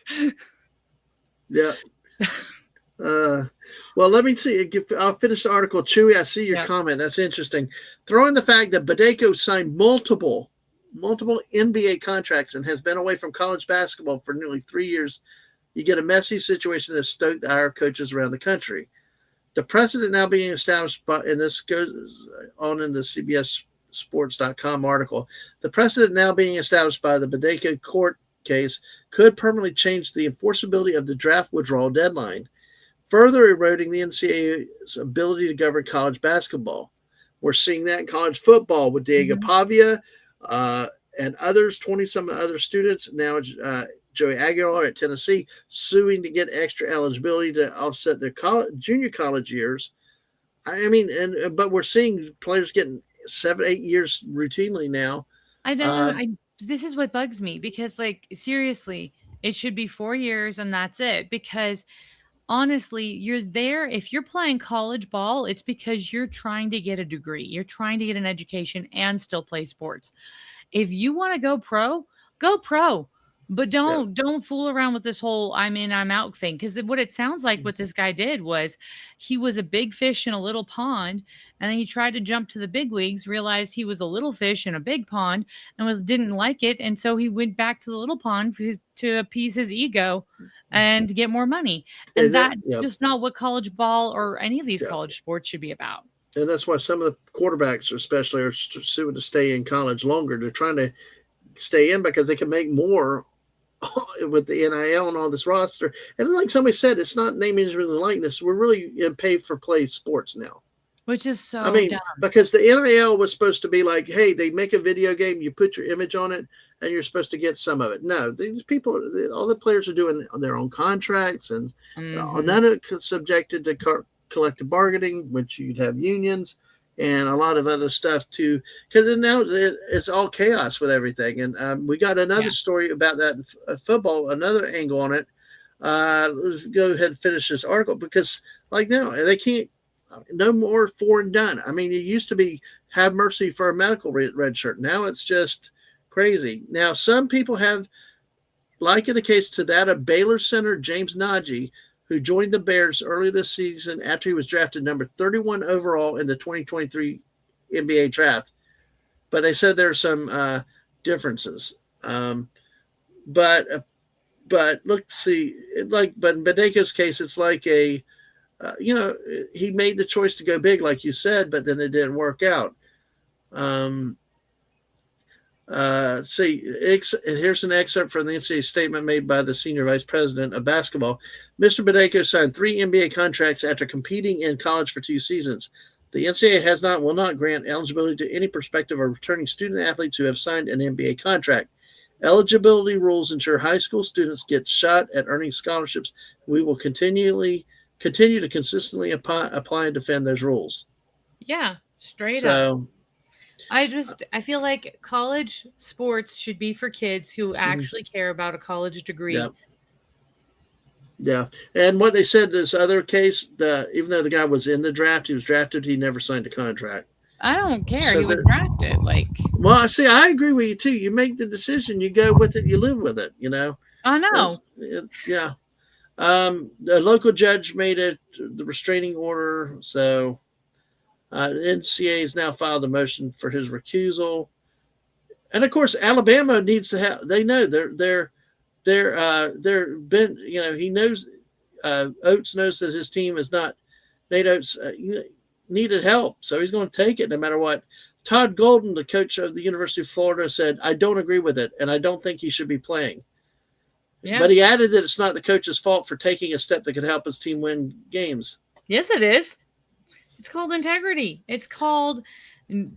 Yeah. Uh, well, let me see. I'll finish the article. Chewy, I see your Yeah. comment. That's interesting. Throwing the fact that Badeko signed multiple NBA contracts and has been away from college basketball for nearly 3 years, you get a messy situation that stoked our coaches around the country. The precedent now being established, and this goes on in the CBSSports.com article, the precedent now being established by the Badeko court case could permanently change the enforceability of the draft withdrawal deadline, further eroding the NCAA's ability to govern college basketball. We're seeing that in college football with Diego Mhm. Pavia and others, 20 some other students. Now, Joey Aguilar at Tennessee suing to get extra eligibility to offset their junior college years. I mean, but we're seeing players getting 7, 8 years routinely now. I Uh, don't I This is what bugs me because like seriously, It should be 4 years and that's it. Because honestly, you're there. If you're playing college ball, it's because you're trying to get a degree, you're trying to get an education and still play sports. If you want to go pro. But Yeah. don't fool around with this whole I'm in, I'm out thing. Because what it sounds like what this guy did was he was a big fish in a little pond, and then he tried to jump to the big leagues, realized he was a little fish in a big pond, and was didn't like it, and so he went back to the little pond to appease his ego and to get more money. And And that, that's yeah, just not what college ball or any of these yeah. college sports should be about. And that's why some of the quarterbacks, especially, are suing to stay in college longer. They're trying to stay in because they can make more with the NIL and all this roster. And like somebody said, it's not name, image, and likeness. We're really in pay for play sports now. Which is I so mean, dumb. because the NIL was supposed to be like, hey, they make a video game, you put your image on it, and you're supposed to get some of it. No, these people, all the players are doing their own contracts, and none of it subjected to collective bargaining, which you'd have unions and a lot of other stuff too. Because now it's all chaos with everything. And we got another story about that in football, another angle on it. Let's go ahead and finish this article because, like, now they can't. No more foreign done. I mean, it used to be have mercy for a medical red shirt. Now it's just crazy. Now, some people have, like in the case to that of Baylor center James Najee, who joined the Bears early this season after he was drafted number 31 overall in the 2023 NBA draft. But they said there are some differences. But look, see, but in Bedeko's case, it's like a he made the choice to go big, like you said, but then it didn't work out. Here's an excerpt from the NCAA statement made by the senior vice president of basketball. Mr. Bedeko signed 3 NBA contracts after competing in college for 2 seasons. The NCAA will not grant eligibility to any prospective or returning student athletes who have signed an NBA contract. Eligibility rules ensure high school students get shot at earning scholarships. We will continue to consistently apply and defend those rules. Yeah, straight up. I feel like college sports should be for kids who actually care about a college degree. Yeah. And what they said this other case, even though the guy was in the draft, he was drafted, he never signed a contract. I don't care. So he was drafted. Well, I agree with you too. You make the decision, you go with it, you live with it, you know. I know. Yeah. The local judge made it the restraining order, so NCAA has now filed a motion for his recusal, and of course Alabama needs to have. They know they're been. You know, he knows. Oates knows that his team is not. Nate Oates needed help, so he's going to take it no matter what. Todd Golden, the coach of the University of Florida, said, "I don't agree with it, and I don't think he should be playing." Yeah. But he added that it's not the coach's fault for taking a step that could help his team win games. Yes, it is. It's called integrity. It's called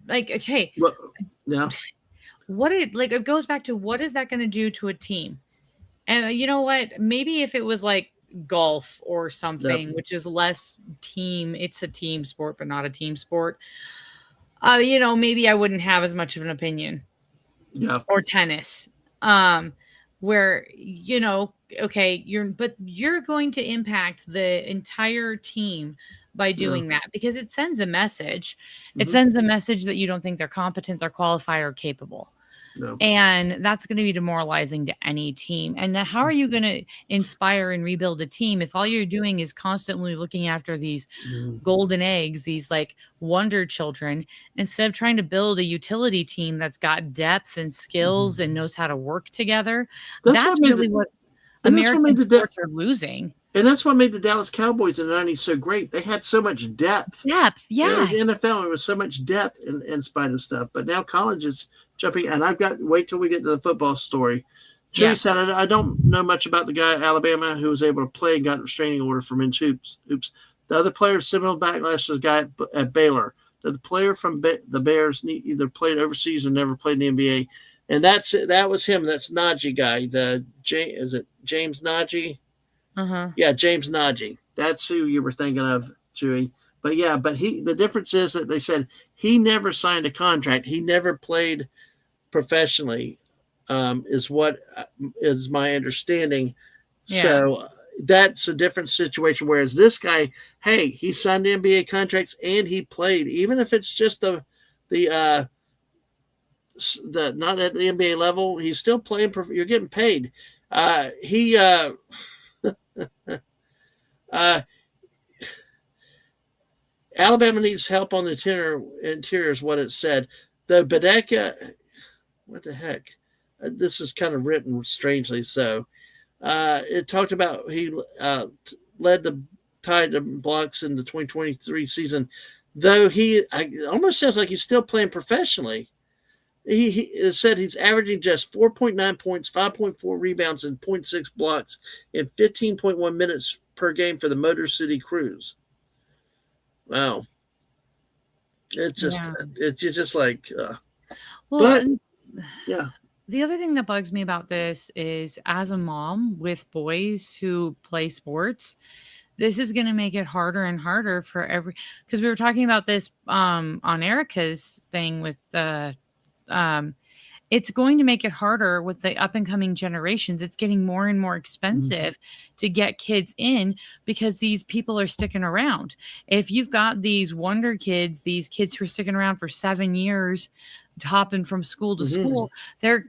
okay. Well, yeah. It goes back to what is that going to do to a team? And you know what? Maybe if it was like golf or something, which is less team, it's a team sport, but not a team sport. Maybe I wouldn't have as much of an opinion. Yeah. Or tennis. Where, you're going to impact the entire team by doing that because it sends a message. It sends a message that you don't think they're competent, they're qualified, or capable. No. And that's going to be demoralizing to any team. And how are you going to inspire and rebuild a team if all you're doing is constantly looking after these golden eggs, these wonder children, instead of trying to build a utility team that's got depth and skills and knows how to work together? That's really what American sports are losing. And that's what made the Dallas Cowboys in the 90s so great. They had so much depth. Yeah. The NFL, there was so much depth in spite of stuff. But now college is jumping. And wait till we get to the football story. Chewy said, I don't know much about the guy at Alabama who was able to play and got a restraining order from Inch Hoops. The other player, similar backlash to the guy at Baylor. The player from the Bears either played overseas or never played in the NBA. And that was him. That's Najee guy. Is it James Najee? Yeah, James Najee. That's who you were thinking of, Chewy. But the difference is that they said he never signed a contract. He never played professionally. is what is my understanding. Yeah. So that's a different situation. Whereas this guy, hey, he signed NBA contracts and he played, even if it's just the the not at the NBA level, he's still playing. You're getting paid. He uh, Alabama needs help on the interior is what it said. The Badeka, what the heck? This is kind of written strangely. So it talked about he led the Tide to blocks in the 2023 season, though it almost sounds like he's still playing professionally. He said he's averaging just 4.9 points, 5.4 rebounds, and 0.6 blocks in 15.1 minutes per game for the Motor City Cruise. Wow. Yeah. It's just like, Well, but yeah. The other thing that bugs me about this is, as a mom with boys who play sports, this is going to make it harder and harder for because we were talking about this on Erica's thing with the it's going to make it harder with the up and coming generations. It's getting more and more expensive to get kids in because these people are sticking around. If you've got these wonder kids, these kids who are sticking around for 7 years, hopping from school to school, they're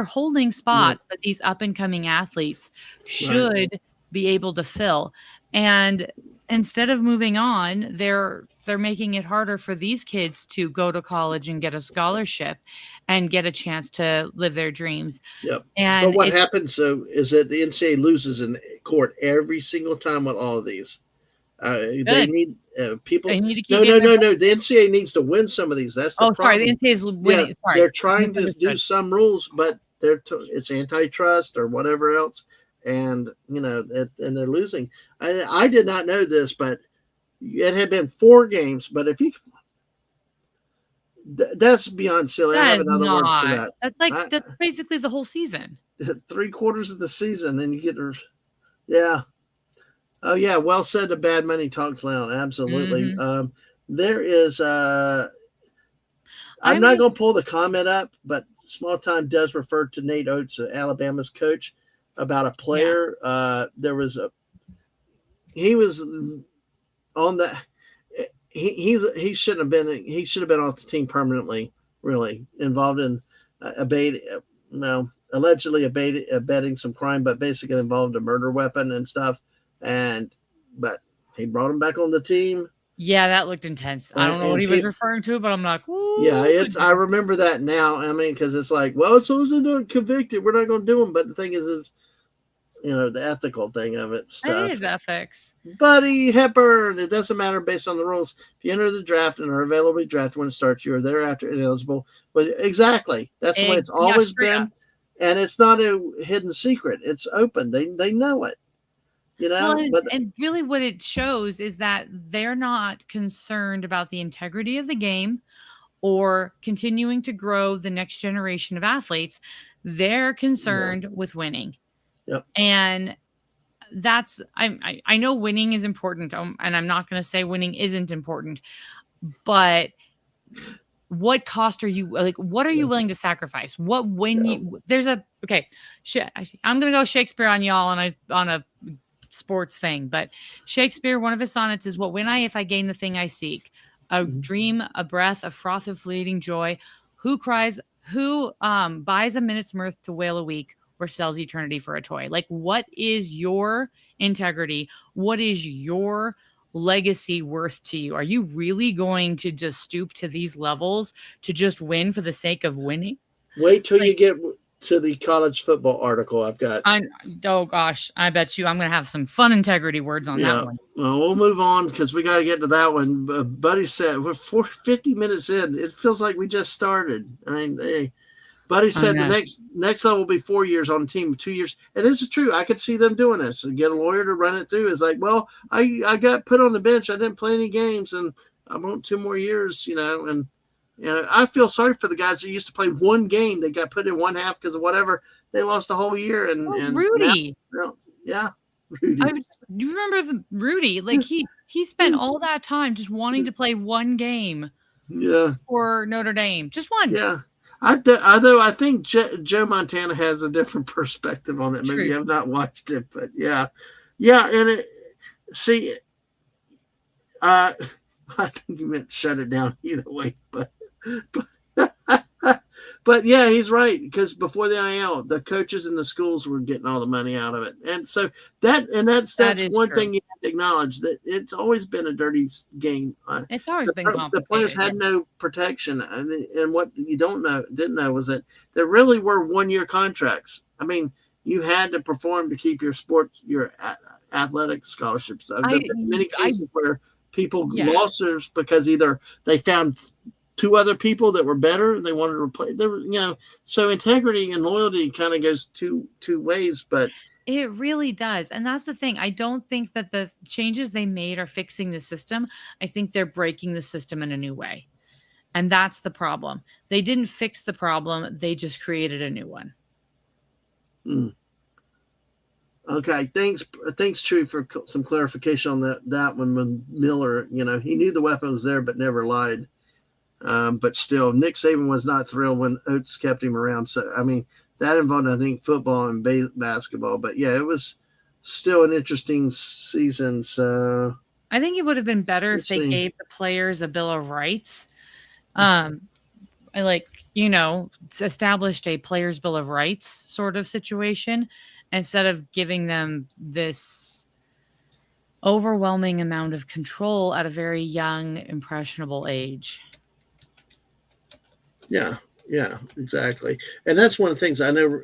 holding spots that these up and coming athletes should be able to fill. And instead of moving on, they're making it harder for these kids to go to college and get a scholarship and get a chance to live their dreams. Yep. And but what happens though is that the NCAA loses in court every single time with all of these. They need people. They need to keep no. The NCAA needs to win some of these. That's the problem. Sorry, the NCAA is winning. Yeah, sorry, they're trying to do some rules, but it's antitrust or whatever else, and and they're losing. I did not know this, but it had been 4 games. But if you, that's beyond silly. I have another word for that. That's basically the whole season. 3/4 of the season, and you get yeah. Oh yeah, well said. The bad money talks loud. Absolutely. There is. I'm not going to pull the comment up, but Small Time does refer to Nate Oates, Alabama's coach, about a player. Yeah. He was on the. He shouldn't have been. He should have been off the team permanently. Really involved in allegedly abetting some crime, but basically involved a murder weapon and stuff. But he brought him back on the team. Yeah, that looked intense. I don't know what he was referring to, but I'm like, ooh. Yeah, I remember that now. I mean, because it's like, well, as soon as they're not convicted, we're not going to do them. But the thing is the ethical thing of it stuff. It is ethics. Buddy Hepburn, it doesn't matter based on the rules. If you enter the draft and are available to draft when it starts, you are thereafter ineligible. But exactly, that's the way it's always been, and it's not a hidden secret. It's open. They know it. And really what it shows is that they're not concerned about the integrity of the game or continuing to grow the next generation of athletes. They're concerned with winning. Yep. And that's, I know winning is important, and I'm not going to say winning isn't important, but what cost are you, what are you willing to sacrifice? I'm going to go Shakespeare on y'all on a sports thing, but Shakespeare, one of his sonnets is, what win I if I gain the thing I seek? A dream, a breath, a froth of fleeting joy. Who buys a minute's mirth to wail a week, or sells eternity for a toy? Like, what is your integrity? What is your legacy worth to you? Are you really going to just stoop to these levels to just win for the sake of winning? Wait till you get to the college football article I've got. Oh gosh, I bet you I'm going to have some fun integrity words on that one. Well, we'll move on because we got to get to that one. Buddy said we're 50 minutes in. It feels like we just started. I mean, hey, Buddy said the next level will be 4 years on a team, 2 years. And this is true. I could see them doing this and get a lawyer to run it through. It's like, well, I got put on the bench. I didn't play any games, and I want 2 more years, and I feel sorry for the guys that used to play one game. They got put in one half because of whatever. They lost a whole year. And Rudy. Rudy. You remember Rudy? Like he spent all that time just wanting to play one game. Yeah. For Notre Dame. Just one. Yeah. Although I think Joe Montana has a different perspective on it. Maybe True. you have not watched it, but yeah, yeah. And see, uh, I think you meant shut it down either way, but but yeah, he's right because before the NIL, the coaches in the schools were getting all the money out of it, and so That that's is one true. thing you have to acknowledge that it's always been a dirty game. It's always been The players complicated. Yeah. had no protection, and what you didn't know was that there really were 1 year contracts. I mean, you had to perform to keep your athletic scholarships. So there I have been many I cases where people yeah. lost theirs because either they found two other people that were better and they wanted to replace. There, so integrity and loyalty kind of goes two ways. But It really does. And that's the thing. I don't think that the changes they made are fixing the system. I think they're breaking the system in a new way. And that's the problem. They didn't fix the problem, they just created a new one. hmm. Okay, thanks, True, for some clarification on that one. When Miller, he knew the weapon was there, but never lied. But still, Nick Saban was not thrilled when Oates kept him around. So I mean, that involved, I think, football and basketball. But yeah, it was still an interesting season. So I think it would have been better if let's they see. gave the players a bill of rights. Um, like, established a players' bill of rights sort of situation instead of giving them this overwhelming amount of control at a very young, impressionable age. Yeah, yeah, exactly. And that's one of the things I know.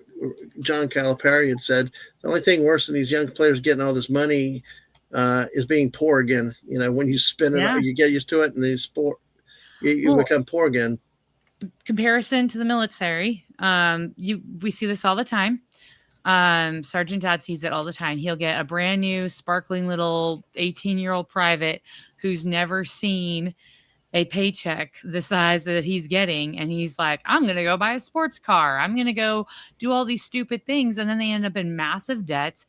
John Calipari had said the only thing worse than these young players getting all this money is being poor again. When you spend it, Yeah. you get used to it, and you Well, become poor again. comparison to the military, we see this all the time. Sergeant Dad sees it all the time. He'll get a brand new, sparkling little 18-year-old private who's never seen a paycheck the size that he's getting. And he's like, I'm going to go buy a sports car. I'm going to go do all these stupid things. And then they end up in massive debt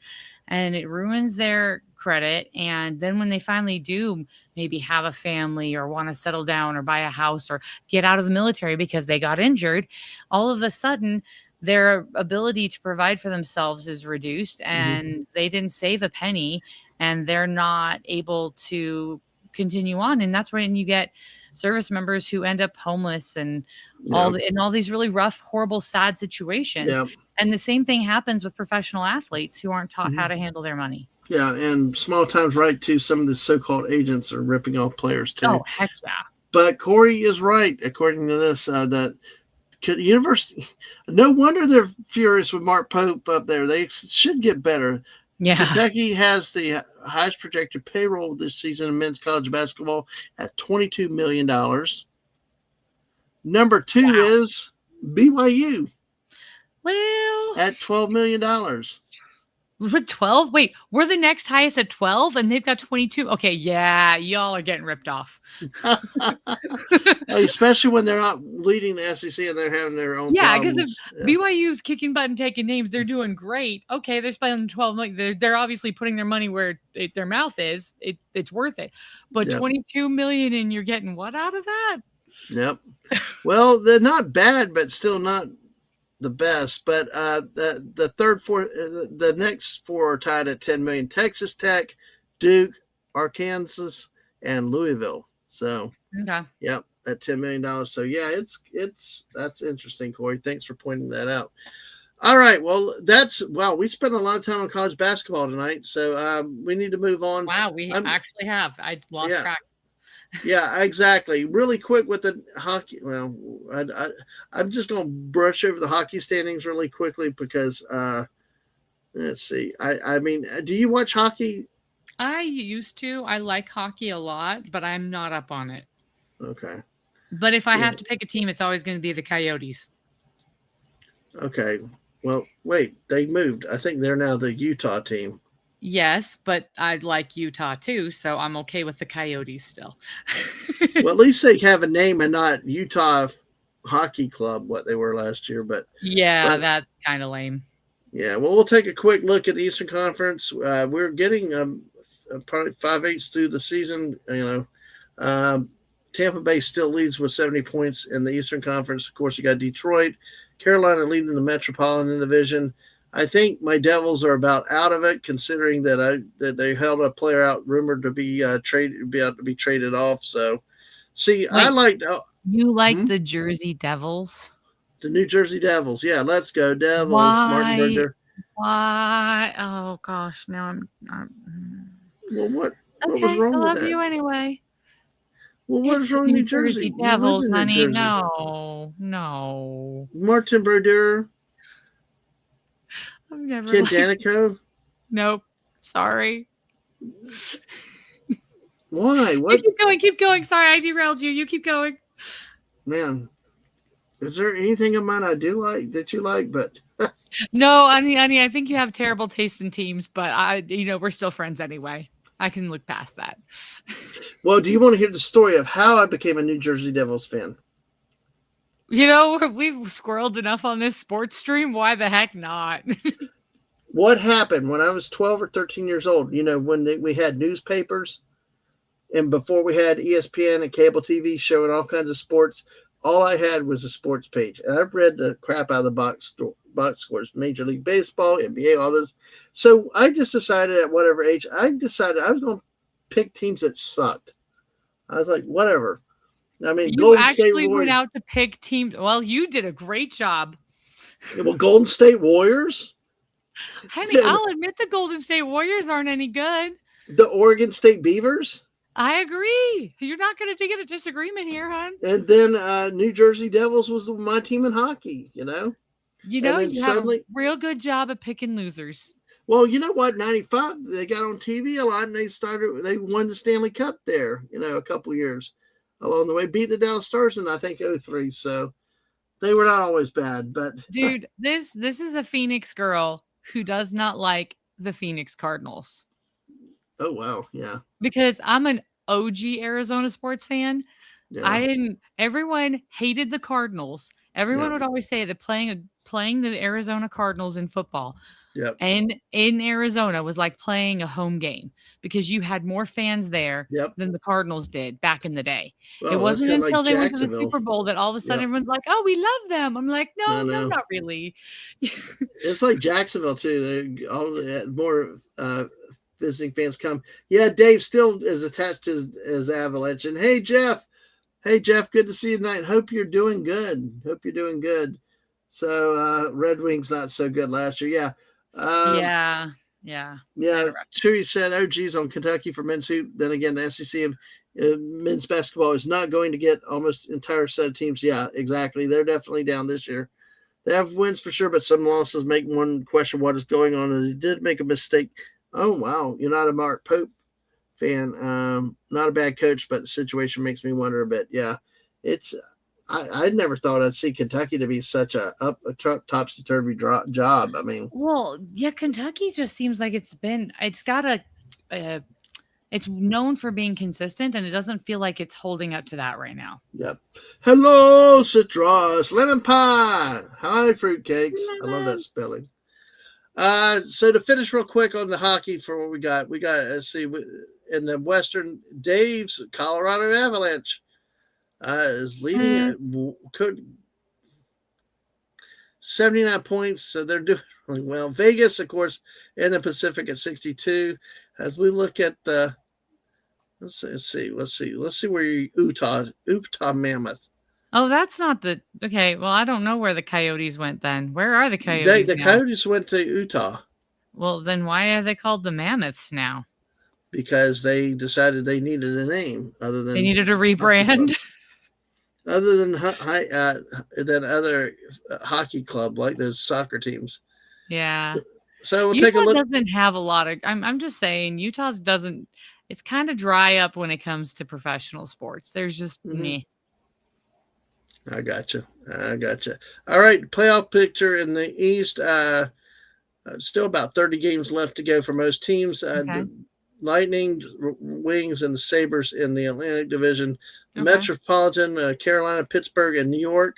and it ruins their credit. And then when they finally do maybe have a family or want to settle down or buy a house or get out of the military because they got injured, all of a sudden, their ability to provide for themselves is reduced Mm-hmm. and they didn't save a penny and they're not able to continue on. And that's when you get service members who end up homeless and Yeah, all these really rough, horrible, sad situations. yeah, And the same thing happens with professional athletes who aren't taught how mm-hmm. to handle their money. Yeah. And small times, right? Too. Some of the so-called agents are ripping off players too. Oh, heck yeah. But Corey is right, according to this, that university. No wonder they're furious with Mark Pope up there. They should get better. Yeah. Kentucky has the highest projected payroll this season in men's college basketball at $22 million. Number two Wow. is BYU Well, at $12 million. we're 12. Wait, we're the next highest at 12 and they've got 22. Okay, yeah, y'all are getting ripped off. Especially when they're not leading the SEC and they're having their own Yeah, because if problems. Yeah. BYU's kicking butt and taking names, they're doing great. Okay, they're spending 12 million. They're obviously putting their money where their mouth is. It's worth it. But Yep. 22 million and you're getting what out of that? Yep. Well, they're not bad, but still not the best. But the next four are tied at 10 million: Texas Tech, Duke, Arkansas, and Louisville. So, Okay. yep, at $10 million. So yeah, that's interesting, Corey. Thanks for pointing that out. All right, well, we spent a lot of time on college basketball tonight, so we need to move on. Wow, we actually have. I lost Yeah. track. Yeah, exactly. Really quick with the hockey. Well, I'm just going to brush over the hockey standings really quickly because let's see. I mean, do you watch hockey? I used to. I like hockey a lot, but I'm not up on it. Okay. But if I Yeah. have to pick a team, it's always going to be the Coyotes. Okay. Well, wait. They moved. I think they're now the Utah team. Yes, but I like Utah too, so I'm okay with the Coyotes still. Well, at least they have a name and not Utah Hockey Club, what they were last year. But Yeah, that's kind of lame. yeah, well, we'll take a quick look at the Eastern Conference. We're getting probably 5/8 through the season. Tampa Bay still leads with 70 points in the Eastern Conference. Of course, you got Detroit, Carolina leading the Metropolitan Division. I think my Devils are about out of it, considering that they held a player out rumored to be traded off. So, see, Wait, I liked you like the Jersey Devils? the New Jersey Devils. Yeah, let's go Devils. Martin Why? Berger. Why? Oh gosh, now I'm Well, what was okay. I wrong with love that? you anyway. Well, what It's is the wrong with New New Jersey Jersey? You live Devils, in New honey. Jersey. No. Martin Berger, I've never Ken liked. Danico. Nope. Sorry. Why? You What? keep going. Sorry, I derailed you. You keep going. Man, is there anything of mine I do like that you like? But No, honey, I think you have terrible taste in teams, but we're still friends anyway. I can look past that. well, do you want to hear the story of how I became a New Jersey Devils fan? We've squirreled enough on this sports stream. Why the heck not? What happened when I was 12 or 13 years old? When we had newspapers and before we had ESPN and cable TV showing all kinds of sports, all I had was a sports page. And I've read the crap out of the box scores, Major League Baseball, NBA, all this. So I just decided at whatever age, I decided I was going to pick teams that sucked. I was like, whatever. I mean, You Golden State actually went Warriors. out to pick teams. Well, you did a great job. Well, Golden State Warriors. Honey, I'll admit the Golden State Warriors aren't any good. The Oregon State Beavers. I agree. You're not going to get a disagreement here, hon. And then New Jersey Devils was my team in hockey, You have a real good job at picking losers. Well, you know what? 95, they got on TV a lot, and they won the Stanley Cup there, a couple years along the way. Beat the Dallas Stars in, I think, 03. So they were not always bad. But dude, this is a Phoenix girl who does not like the Phoenix Cardinals. Oh, wow. Yeah. Because I'm an OG Arizona sports fan. Yeah. Everyone hated the Cardinals. Everyone would always say that playing the Arizona Cardinals in football and in Arizona was like playing a home game because you had more fans there than the Cardinals did back in the day. Well, it wasn't until they went to the Jacksonville. Super Bowl that all of a sudden everyone's like, oh, we love them. I'm like, no, not really. It's like Jacksonville, too. More visiting fans come. Yeah, Dave still is attached to his Avalanche. And hey, Jeff, good to see you tonight. Hope you're doing good. So Red Wings not so good last year. Yeah. Yeah. Chewy said, oh, geez, on Kentucky for men's hoop. Then again, the SEC men's basketball is not going to get almost entire set of teams. Yeah, exactly. They're definitely down this year. They have wins for sure, but some losses make one question what is going on. And they did make a mistake. Oh, wow. You're not a Mark Pope fan. Not a bad coach, but the situation makes me wonder a bit. Yeah, I never thought I'd see Kentucky to be such a topsy-turvy job. I mean, well, yeah, Kentucky just seems like it's known for being consistent, and it doesn't feel like it's holding up to that right now. Yep. Hello, citrus, lemon pie. Hi, fruitcakes. I love that spelling. So to finish real quick on the hockey for what we got, let's see, in the Western, Dave's Colorado Avalanche is leading. Could 79 points, so they're doing really well. Vegas, of course, in the Pacific at 62. As we look at the, let's see where Utah Mammoth. Oh, that's not the okay. Well, I don't know where the Coyotes went then. Where are the Coyotes? The Coyotes went to Utah. Well, then why are they called the Mammoths now? Because they decided they needed a name other than they needed a rebrand. Other than other hockey club like those soccer teams. Yeah. So we'll Utah take a look. Doesn't have a lot of. I'm just saying, Utah's doesn't. It's kind of dry up when it comes to professional sports. There's just me. I gotcha. All right, playoff picture in the East. Still about 30 games left to go for most teams. The Lightning, Wings, and the Sabres in the Atlantic Division. Metropolitan, Carolina, Pittsburgh, and New York.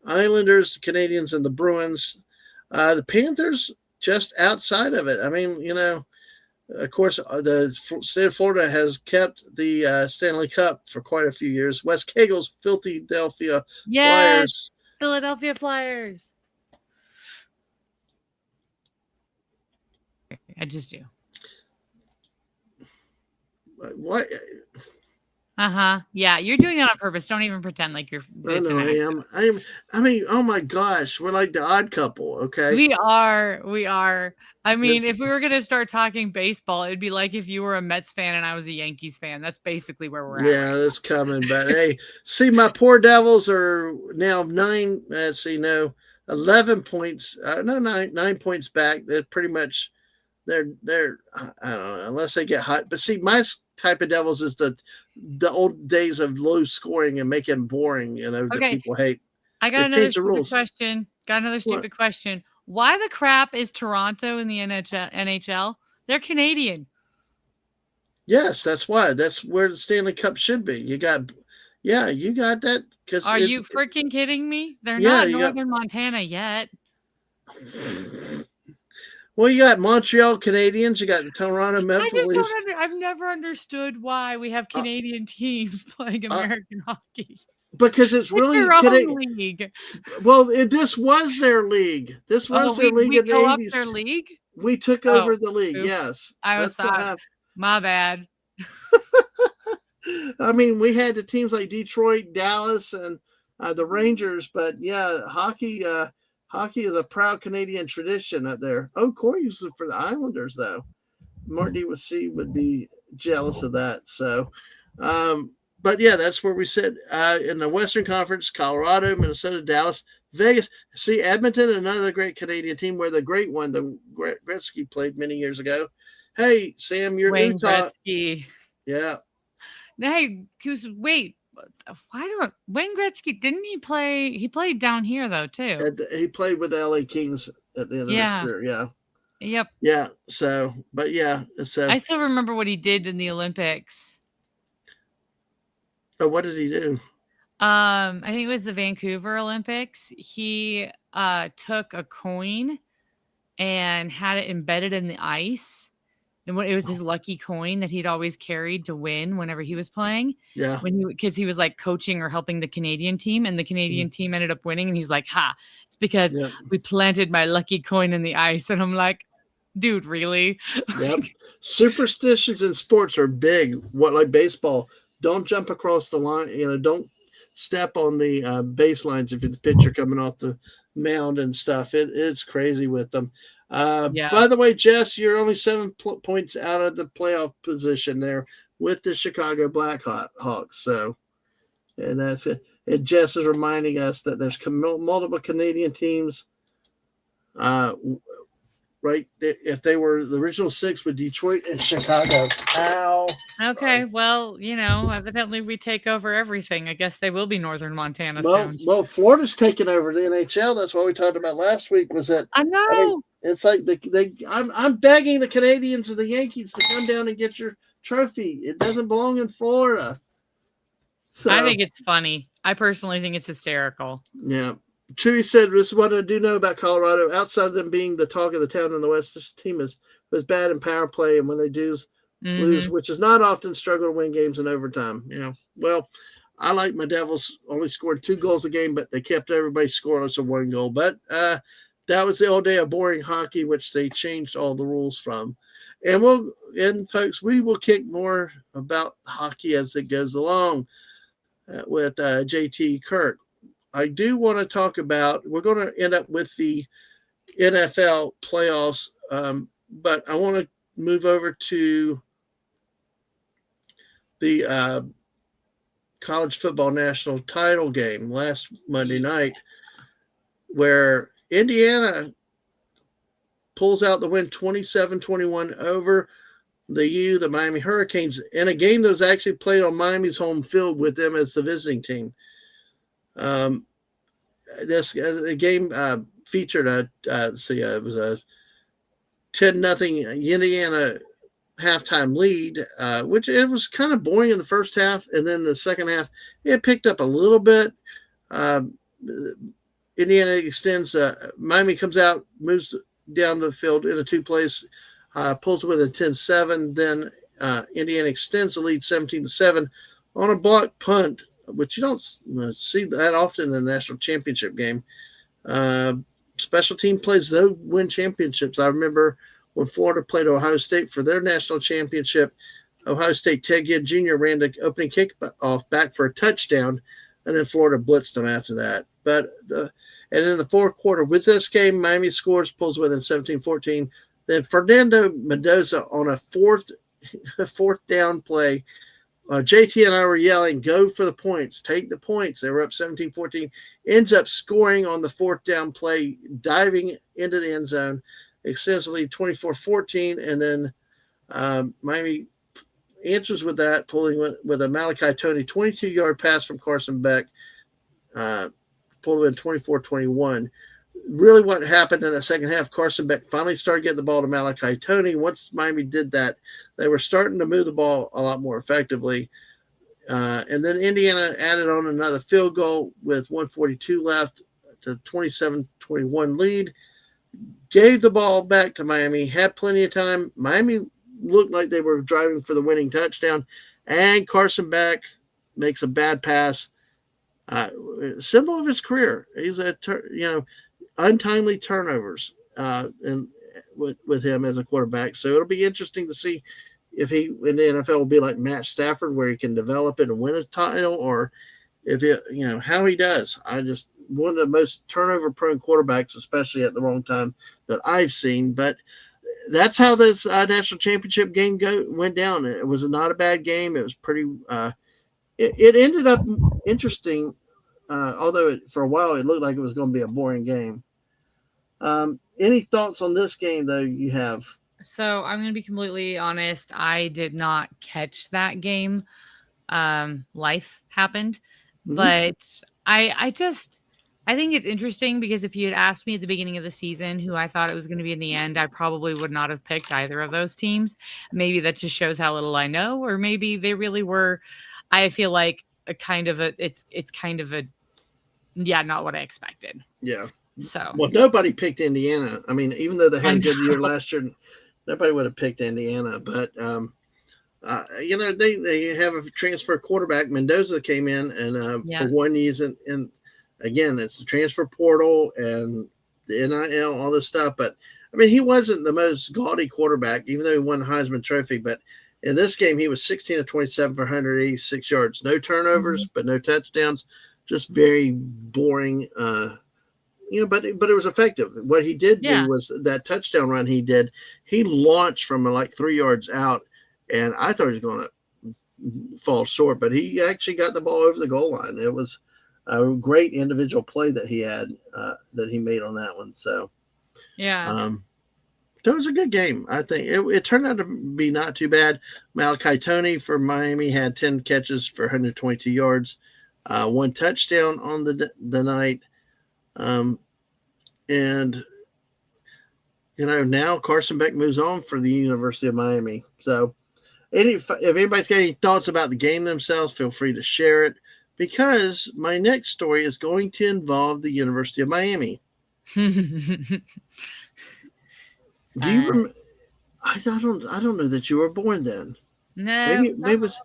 Islanders, Canadians, and the Bruins. The Panthers just outside of it. I mean, Of course, the state of Florida has kept the Stanley Cup for quite a few years. Wes Cagel's Philadelphia Yes, Flyers. Philadelphia Flyers. I just do. What? Yeah, you're doing that on purpose. Don't even pretend like you're. I It's know an I accident. am. I mean, oh my gosh, we're like the odd couple. Okay, We are. We are. I mean, it's if we were gonna start talking baseball, it'd be like if you were a Mets fan and I was a Yankees fan. That's basically where we're at yeah, right it's coming. But hey, see, my poor Devils are now nine. Let's see, no, 11 points. No, 9 points back. They're pretty much they're I don't know unless they get hot. But see, my type of Devils is the old days of low scoring and making boring. now. That Okay, people hate. I got They another changed the stupid rules. question. Got another What? stupid question. Why the crap is Toronto in the NHL? They're Canadian. Yes, that's why. That's where the Stanley Cup should be. You got, yeah, you got that because Are it's you freaking kidding me? They're yeah, not you got. Northern Montana yet. Well, you got Montreal Canadiens. You got the Toronto I Maple just Leafs. don't I've never understood why we have Uh, Canadian teams playing uh, American hockey. because it's It's really your own league. Well, this was their league. This was Oh, their league we in the co up '80s. their league? We took Oh, over the league. oops. Yes, I that's was what happened. my bad. I mean, we had the teams like Detroit, Dallas, and the Rangers, but yeah, hockey is a proud Canadian tradition up there. Oh, Corey used it for the Islanders, though. Marty would be jealous of that. So, but yeah, that's where we sit in the Western Conference: Colorado, Minnesota, Dallas, Vegas. See, Edmonton, another great Canadian team, where the great one, the Gretzky, played many years ago. Hey, Sam, you're Wayne Utah. Gretzky. Yeah. Hey, wait. Why don't Wayne Gretzky didn't he play? He played down here though too. He played with the LA Kings at the end of his Yeah. career. Yeah. Yep. Yeah. So, but yeah. So, I still remember what he did in the Olympics. but what did he do? I think it was the Vancouver Olympics. He took a coin and had it embedded in the ice. And it was his lucky coin that he'd always carried to win whenever he was playing. Yeah. Because he was like coaching or helping the Canadian team, and the Canadian team ended up winning. And he's like, "Ha! It's because we planted my lucky coin in the ice." And I'm like, "Dude, really?" Yep. Superstitions in sports are big. What like baseball? Don't jump across the line. Don't step on the baselines if you're the pitcher coming off the mound and stuff. It's crazy with them. By the way, Jess, you're only 7 points out of the playoff position there with the Chicago Blackhawks. So, and that's it. And Jess is reminding us that there's multiple Canadian teams. Right, if they were the original 6 with Detroit and Chicago. Ow. Okay, well, evidently we take over everything. I guess they will be Northern Montana soon. Well, Florida's taking over the NHL. That's what we talked about last week. Was that I know. It's like I'm begging the Canadians and the Yankees to come down and get your trophy. It doesn't belong in Florida. So I think it's funny. I personally think it's hysterical. Yeah. Chewy said, "This is what I do know about Colorado. Outside of them being the talk of the town in the West, this team was bad in power play, and when they do lose, which is not often, struggle to win games in overtime." Well, I like my Devils only scored 2 goals a game, but they kept everybody scoreless of 1 goal. But that was the old day of boring hockey, which they changed all the rules from. And folks, we will kick more about hockey as it goes along with JT Kirk. I do want to talk about, we're going to end up with the NFL playoffs, but I want to move over to the college football national title game last Monday night, where Indiana pulls out the win 27-21 over the Miami Hurricanes, in a game that was actually played on Miami's home field with them as the visiting team. The game featured it was a 10-0 Indiana halftime lead, which it was kind of boring in the first half, and then the second half it picked up a little bit. Indiana extends. Miami comes out, moves down the field into 2 plays. pulls within 10-7. Then Indiana extends the lead 17-7 on a block punt, which you don't see that often in the national championship game. Special team plays, though, win championships. I remember when Florida played Ohio State for their national championship, Ohio State Ted Ginn Jr. ran the opening kickoff back for a touchdown, and then Florida blitzed them after that. And in the fourth quarter, with this game, Miami scores, pulls within 17-14. Then Fernando Mendoza on a fourth down play. JT and I were yelling, go for the points, take the points. They were up 17-14, ends up scoring on the fourth down play, diving into the end zone, extensively 24-14, and then Miami answers with that, pulling with a Malachi Tony 22-yard pass from Carson Beck, pulled in 24-21. Really what happened in the second half, Carson Beck finally started getting the ball to Malachi Tony. Once Miami did that, they were starting to move the ball a lot more effectively. And then Indiana added on another field goal with 1:42 left to 27-21 lead. Gave the ball back to Miami, had plenty of time. Miami looked like they were driving for the winning touchdown, and Carson Beck makes a bad pass. Symbol of his career. He's untimely turnovers and with him as a quarterback. So it'll be interesting to see if he in the NFL will be like Matt Stafford, where he can develop it and win a title, or if how he does. One of the most turnover-prone quarterbacks, especially at the wrong time, that I've seen. But that's how this national championship game went down. It was not a bad game. It was pretty. It ended up interesting, although for a while it looked like it was going to be a boring game. Any thoughts on this game, though, you have? So I'm going to be completely honest. I did not catch that game. Life happened. Mm-hmm. But I think it's interesting because if you had asked me at the beginning of the season who I thought it was going to be in the end, I probably would not have picked either of those teams. Maybe that just shows how little I know, or maybe they really were. I feel like it's kind of a not what I expected. Yeah. So nobody picked Indiana. I mean, even though they had a good year last year, nobody would have picked Indiana. But they have a transfer quarterback. Mendoza came in and for 1 year, and again, it's the transfer portal and the NIL, all this stuff. But I mean, he wasn't the most gaudy quarterback, even though he won the Heisman Trophy. But in this game, he was 16 of 27 for 186 yards, no turnovers, but no touchdowns. Just very boring. But it was effective. What he did do was that touchdown run he did. He launched from like 3 yards out, and I thought he was going to fall short, but he actually got the ball over the goal line. It was a great individual play that he had that he made on that one. So, it was a good game. I think it turned out to be not too bad. Malachi Tony for Miami had 10 catches for 122 yards, 1 touchdown on the night. And now Carson Beck moves on for the University of Miami. So if anybody's got any thoughts about the game themselves, feel free to share it, because my next story is going to involve the University of Miami. I don't know that you were born then. No. Maybe it was.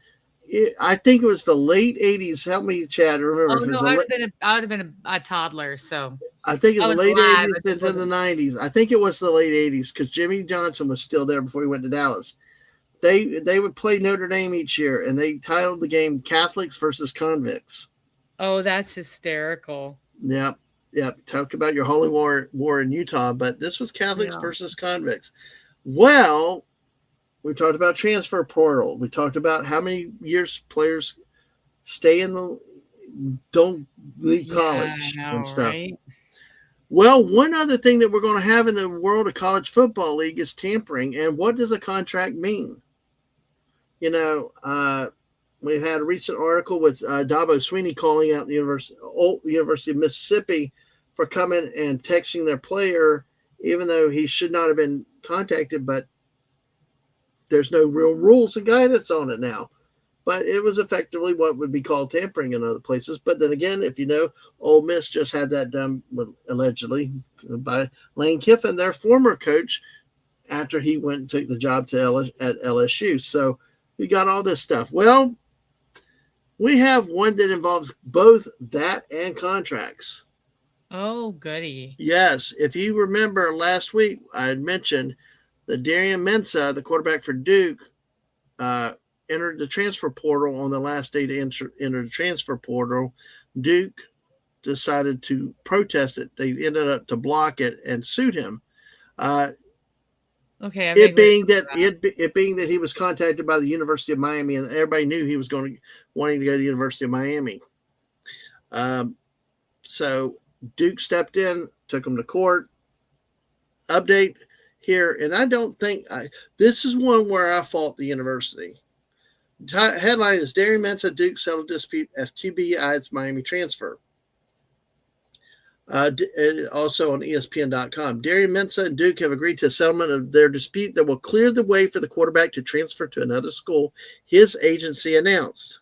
I think it was the late 80s. Help me, Chad. Remember? I would have been a toddler. So I think it's the late 80s into the 90s. I think it was the late 80s because Jimmy Johnson was still there before he went to Dallas. They would play Notre Dame each year, and they titled the game "Catholics versus Convicts." Oh, that's hysterical. Yep. Talk about your holy war in Utah, but this was Catholics versus Convicts. Well, we talked about transfer portal. We talked about how many years players stay don't leave college and stuff. Right? Well, one other thing that we're going to have in the world of college football league is tampering. And what does a contract mean? We had a recent article with Dabo Sweeney calling out the University of Mississippi for coming and texting their player, even though he should not have been contacted, but there's no real rules and guidance on it now. But it was effectively what would be called tampering in other places. But then again, if Ole Miss just had that done allegedly by Lane Kiffin, their former coach, after he went and took the job at LSU. So we got all this stuff. Well, we have one that involves both that and contracts. Oh, goody. Yes, if you remember last week, I had mentioned that Darian Mensah, the quarterback for Duke, uh, entered the transfer portal on the last day to enter the transfer portal. Duke decided to protest it. They ended up to block it and sued him. Uh, Okay, I it vaguely being remember that that. it being that he was contacted by the University of Miami, and everybody knew he was going to wanting to go to the University of Miami. Um, so Duke stepped in, took him to court. Update here, and I don't think this is one where I fault the university. Headline is Darian Mensah Duke settled dispute as QBI's Miami transfer. Also on ESPN.com. Darian Mensah and Duke have agreed to a settlement of their dispute that will clear the way for the quarterback to transfer to another school, his agency announced.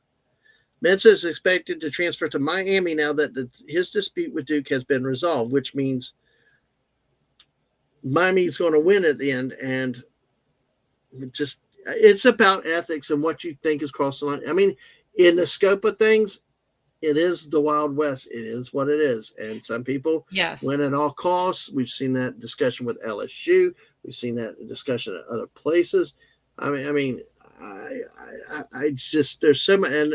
Mensah is expected to transfer to Miami now that his dispute with Duke has been resolved, which means Miami's going to win at the end. And it's about ethics and what you think is crossing the line. I mean, in the scope of things, it is the Wild West. It is what it is. And some people win Yes. at all costs. We've seen that discussion with LSU. We've seen that discussion at other places. I just there's so much, and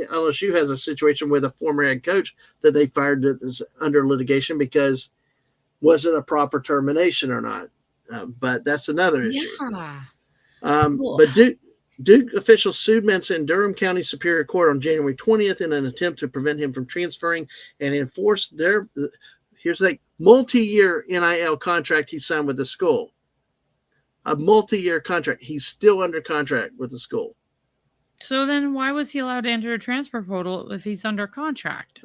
LSU has a situation with a former head coach that they fired that is under litigation because was it a proper termination or not? But that's another issue. Yeah. But Duke officials sued Mensah in Durham County Superior Court on January 20th in an attempt to prevent him from transferring and enforce their, here's the multi-year NIL contract he signed with the school. A multi-year contract. He's still under contract with the school. So then why was he allowed to enter a transfer portal if he's under contract?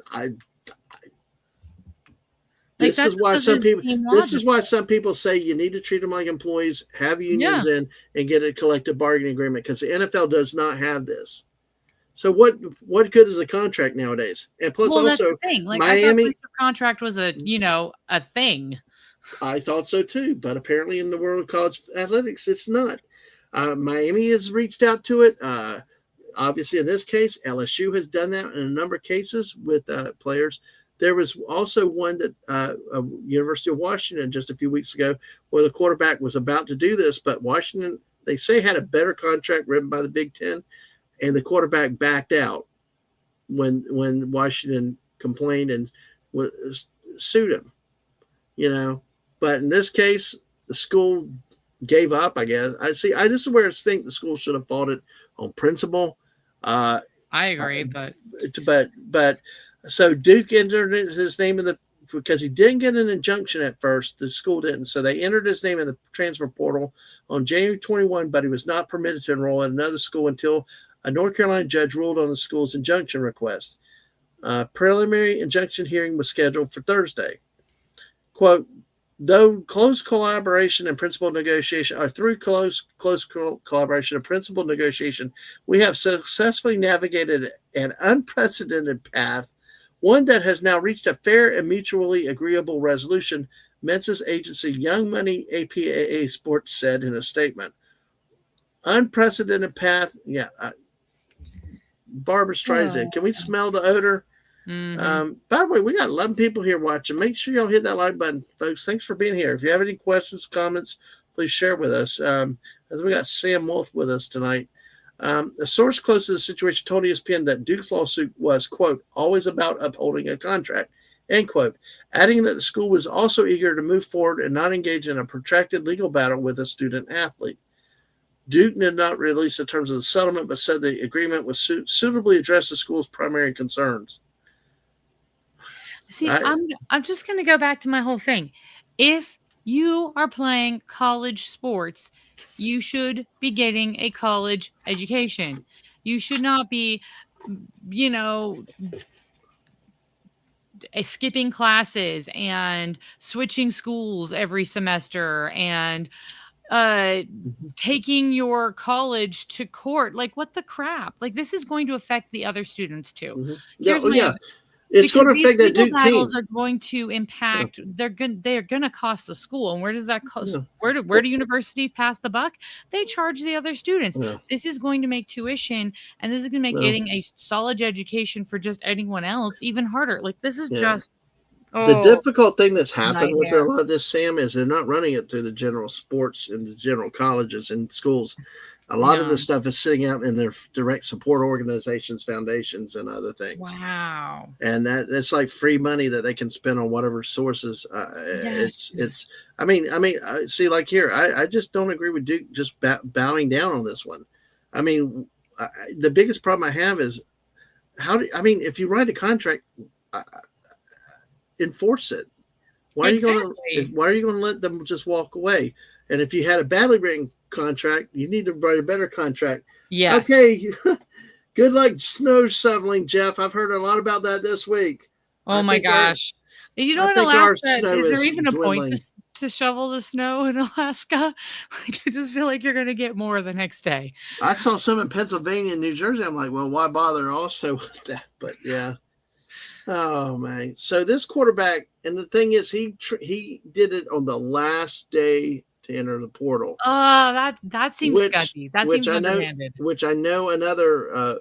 This is why some people say you need to treat them like employees, have unions in, and get a collective bargaining agreement because the NFL does not have this. So what good is a contract nowadays? And plus, also that's the thing. Like, Miami I thought the contract was a thing. I thought so too, but apparently in the world of college athletics, it's not. Miami has reached out to it. Obviously, in this case, LSU has done that in a number of cases with players. There was also one that University of Washington just a few weeks ago where the quarterback was about to do this, but Washington, they say, had a better contract written by the Big Ten, and the quarterback backed out when Washington complained and sued him. But in this case, the school gave up, I guess. I just think the school should have fought it on principle. I agree, but so Duke entered his name in because he didn't get an injunction at first. The school didn't. So they entered his name in the transfer portal on January 21, but he was not permitted to enroll at another school until a North Carolina judge ruled on the school's injunction request. Preliminary injunction hearing was scheduled for Thursday. Quote, though close collaboration and principal negotiation are through close collaboration and principal negotiation, we have successfully navigated an unprecedented path, one that has now reached a fair and mutually agreeable resolution, Mensah's agency Young Money APAA Sports said in a statement. Unprecedented path. Yeah. Barbara Streisand. Can we smell the odor? Mm-hmm. By the way, we got 11 people here watching. Make sure y'all hit that like button, folks. Thanks for being here. If you have any questions, comments, please share with us. As we got Sam Wolf with us tonight. A source close to the situation told ESPN that Duke's lawsuit was, quote, always about upholding a contract, end quote, adding that the school was also eager to move forward and not engage in a protracted legal battle with a student athlete. Duke did not release the terms of the settlement, but said the agreement was suitably addressed the school's primary concerns. See, I'm just going to go back to my whole thing. If you are playing college sports, you should be getting a college education. You should not be, skipping classes and switching schools every semester and taking your college to court. Like, what the crap? Like, this is going to affect the other students too. Mm-hmm. It's going to these affect that legal Duke battles team. are going to impact. They're going to cost the school. And where does that cost? Yeah. Where do universities pass the buck? They charge the other students. Yeah. This is going to make tuition, and this is going to make Well, getting a solid education for just anyone else even harder. Like this is yeah. just The difficult thing that's happened with a nightmare. lot of this, Sam, is they're not running it through the general sports and the general colleges and schools. A lot of No. this stuff is sitting out in their direct support organizations, foundations, and other things. Wow. And that's like free money that they can spend on whatever sources. Yes. It's. I mean, see, like here, I just don't agree with Duke just bowing down on this one. I mean, the biggest problem I have is if you write a contract, enforce it. Why are you going to let them just walk away? And if you had a badly written contract, you need to write a better contract. Yes. Okay. Good luck snow shoveling, Jeff. I've heard a lot about that this week. Oh my gosh. You know, in Alaska, is there even a point to shovel the snow in Alaska? Like, I just feel like you're going to get more the next day. I saw some in Pennsylvania and New Jersey. I'm like, well, why bother also with that? But yeah. Oh, man. So this quarterback, and the thing is, he did it on the last day to enter the portal. Oh, that seems sketchy. That seems underhanded. Which I know another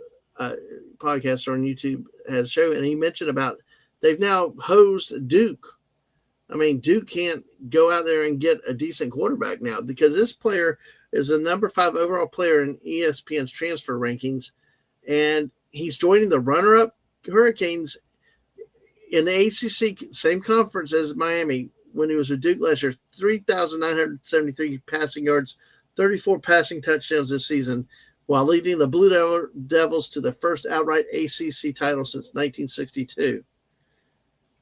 podcaster on YouTube has shown, and he mentioned about they've now hosed Duke. I mean, Duke can't go out there and get a decent quarterback now because this player is a number 5 overall player in ESPN's transfer rankings, and he's joining the runner-up Hurricanes in the ACC, same conference as Miami when he was with Duke last year. 3,973 passing yards, 34 passing touchdowns this season, while leading the Blue Devils to the first outright ACC title since 1962.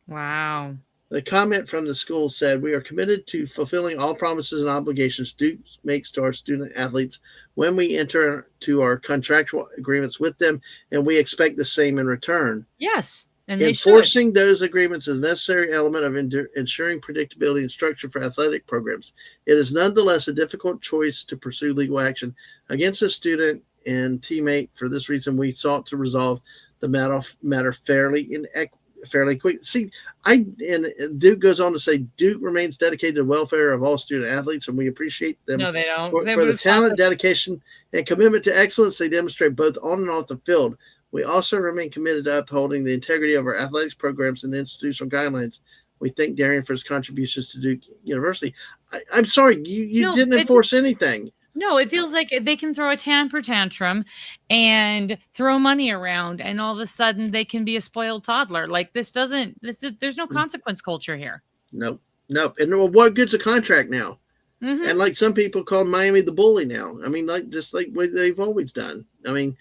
Wow. The comment from the school said, "We are committed to fulfilling all promises and obligations Duke makes to our student athletes when we enter to our contractual agreements with them, and we expect the same in return." Yes. And enforcing those agreements is a necessary element of ensuring predictability and structure for athletic programs. It is nonetheless a difficult choice to pursue legal action against a student and teammate. For this reason, we sought to resolve the matter fairly quick. See, and Duke goes on to say, Duke remains dedicated to the welfare of all student athletes, and we appreciate them No, they don't. for the talent, dedication, and commitment to excellence they demonstrate both on and off the field. We also remain committed to upholding the integrity of our athletics programs and institutional guidelines. We thank Darian for his contributions to Duke University. I'm sorry, you didn't enforce anything. No, it feels like they can throw a temper tantrum and throw money around, and all of a sudden they can be a spoiled toddler. Like there's no consequence culture here. Nope. And what good's a contract now? Mm-hmm. And like some people call Miami the bully now. I mean, just like what they've always done. I mean,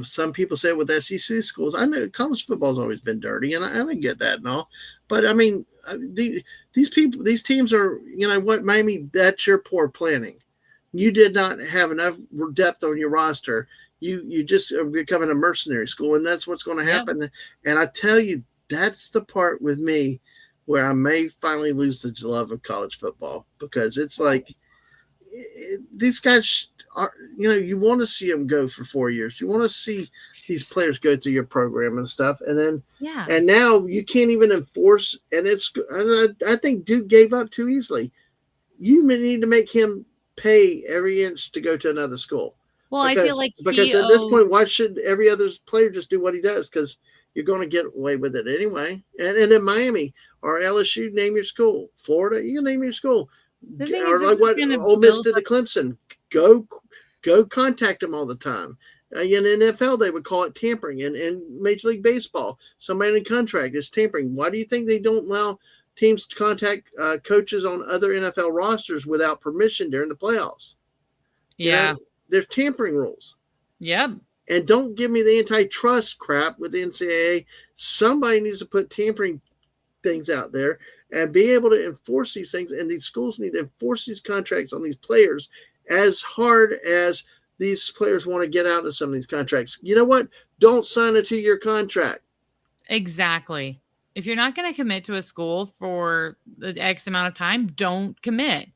some people say with SEC schools, I know college football's always been dirty, and I get that and all. But I mean, these teams are, what, Miami, that's your poor planning. You did not have enough depth on your roster. You just are becoming a mercenary school, and that's what's going to happen. Yep. And I tell you, that's the part with me where I may finally lose the love of college football, because it's like these guys are, you want to see them go for 4 years. You want to see these players go through your program and stuff. And then, and now you can't even enforce. And I think Duke gave up too easily. You need to make him pay every inch to go to another school. Well, I feel like because at this point, why should every other player just do what he does? Because you're going to get away with it anyway. And in Miami or LSU, name your school. Florida, you can name your school. Or like what Ole Miss did to Clemson. Go contact them all the time. In the NFL, they would call it tampering. In Major League Baseball, somebody in contract is tampering. Why do you think they don't allow teams to contact coaches on other NFL rosters without permission during the playoffs? Yeah. There's tampering rules. Yep. And don't give me the antitrust crap with the NCAA. Somebody needs to put tampering things out there and be able to enforce these things. And these schools need to enforce these contracts on these players as hard as these players want to get out of some of these contracts. You know what? Don't sign a 2-year contract. Exactly. If you're not going to commit to a school for the X amount of time, don't commit.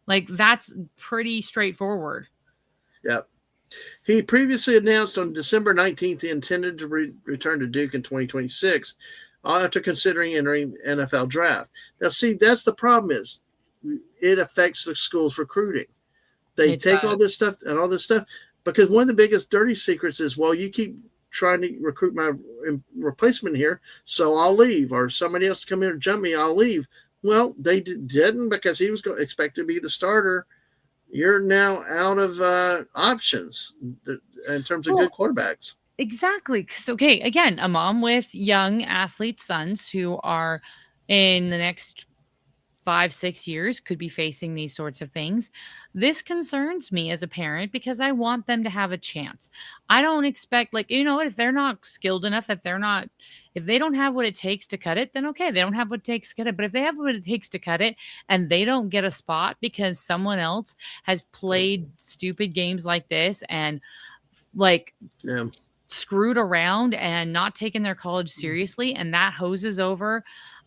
Like, that's pretty straightforward. Yep. He previously announced on December 19th he intended to return to Duke in 2026 after considering entering NFL draft. Now, see, that's the problem is it affects the school's recruiting. They take all this stuff and all this stuff because one of the biggest dirty secrets is, well, you keep trying to recruit my replacement here, so I'll leave, or somebody else to come in and jump me, I'll leave. Well, they didn't because he was expected to be the starter. You're now out of options in terms of good quarterbacks. Exactly. So, okay, again, a mom with young athlete sons who are in the next 5-6 years could be facing these sorts of things. This concerns me as a parent because I want them to have a chance. I don't expect, like, you know what, if they're not skilled enough, if they don't have what it takes to cut it, then okay, they don't have what it takes to cut it. But if they have what it takes to cut it and they don't get a spot because someone else has played stupid games like this and like screwed around and not taken their college seriously, and that hoses over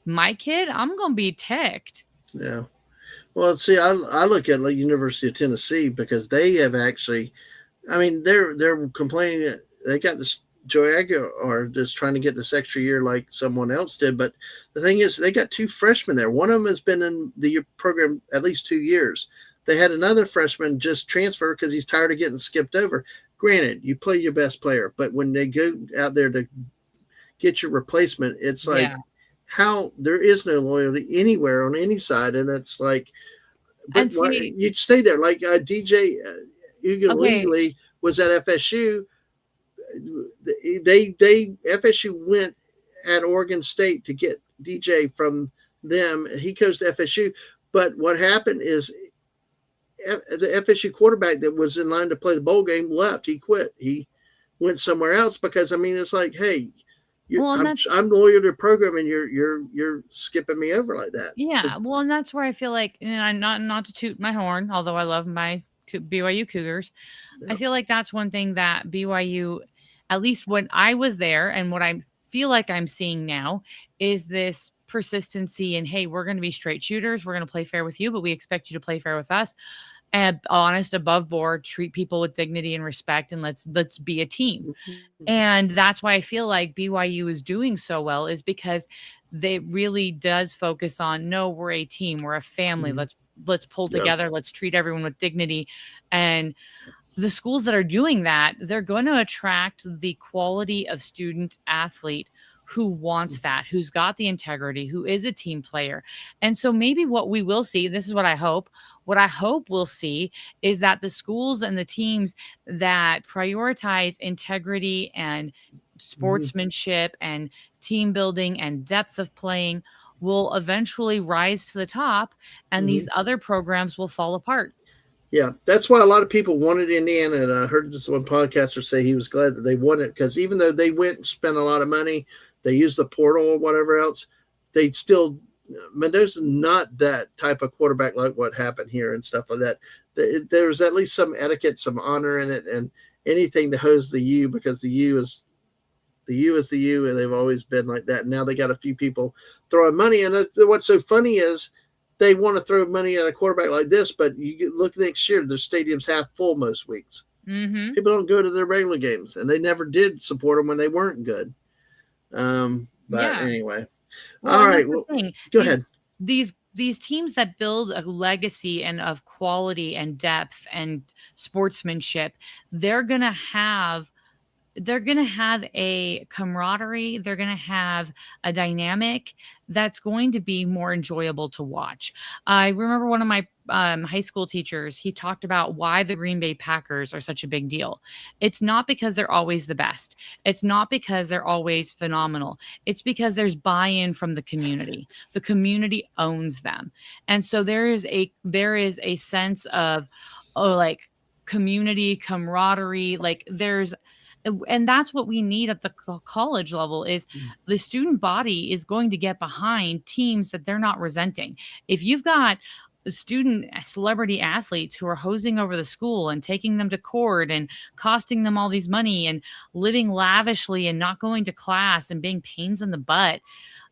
my kid, I'm gonna be ticked. Yeah. Well, see, I look at like University of Tennessee because they have actually, I mean, they're complaining that they got this Joey Aguilar just trying to get this extra year like someone else did. But the thing is, they got 2 freshmen there. One of them has been in the program at least 2 years. They had another freshman just transfer because he's tired of getting skipped over. Granted, you play your best player, but when they go out there to get your replacement, it's like, how there is no loyalty anywhere on any side, and it's like, but you'd stay there. Like DJ Ugalele was at FSU. They FSU went at Oregon State to get DJ from them. He goes to FSU, but what happened is the FSU quarterback that was in line to play the bowl game left. He quit. He went somewhere else because I mean, it's like, hey. I'm loyal to the program, and you're skipping me over like that. Yeah, well, and that's where I feel like, and not to toot my horn, although I love my BYU Cougars, I feel like that's one thing that BYU, at least when I was there, and what I feel like I'm seeing now, is this persistency in, hey, we're going to be straight shooters, we're going to play fair with you, but we expect you to play fair with us. And honest, above board, treat people with dignity and respect, and let's be a team. And that's why I feel like BYU is doing so well, is because they really does focus on, no, we're a team, we're a family. Let's pull together, let's treat everyone with dignity. And the schools that are doing that, they're going to attract the quality of student athlete who wants that, who's got the integrity, who is a team player. And so maybe what we will see, this is what I hope we'll see, is that the schools and the teams that prioritize integrity and sportsmanship and team building and depth of playing will eventually rise to the top, and these other programs will fall apart. Yeah, that's why a lot of people wanted Indiana. And I heard this one podcaster say he was glad that they won it, because even though they went and spent a lot of money, they used the portal or whatever else, they still, Mendoza's not that type of quarterback like what happened here and stuff like that. There was at least some etiquette, some honor in it, and anything to hose the U, because the U is the U, and they've always been like that. And now they got a few people throwing money. And what's so funny is they want to throw money at a quarterback like this, but you look next year, their stadium's half full most weeks. People don't go to their regular games, and they never did support them when they weren't good. But anyway, all right. Well, go ahead. These teams that build a legacy and of quality and depth and sportsmanship, they're going to have a camaraderie. They're going to have a dynamic that's going to be more enjoyable to watch. I remember one of my high school teachers, he talked about why the Green Bay Packers are such a big deal. It's not because they're always the best. It's not because they're always phenomenal. It's because there's buy-in from the community. The community owns them. And so there is a sense of like community, camaraderie, like and that's what we need at the college level, is the student body is going to get behind teams that they're not resenting. If you've got student celebrity athletes who are hosing over the school and taking them to court and costing them all these money and living lavishly and not going to class and being pains in the butt,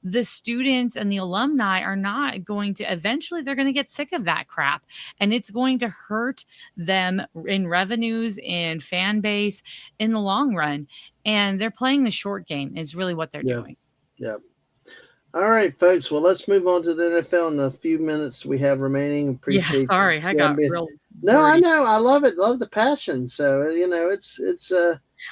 the students and the alumni are not going to, eventually they're going to get sick of that crap, and it's going to hurt them in revenues and fan base in the long run. And they're playing the short game is really what they're doing. Yeah. All right, folks. Well, let's move on to the NFL in the few minutes we have remaining. Appreciate. Sorry, I got real. No, I know. I love it. Love the passion. So it's.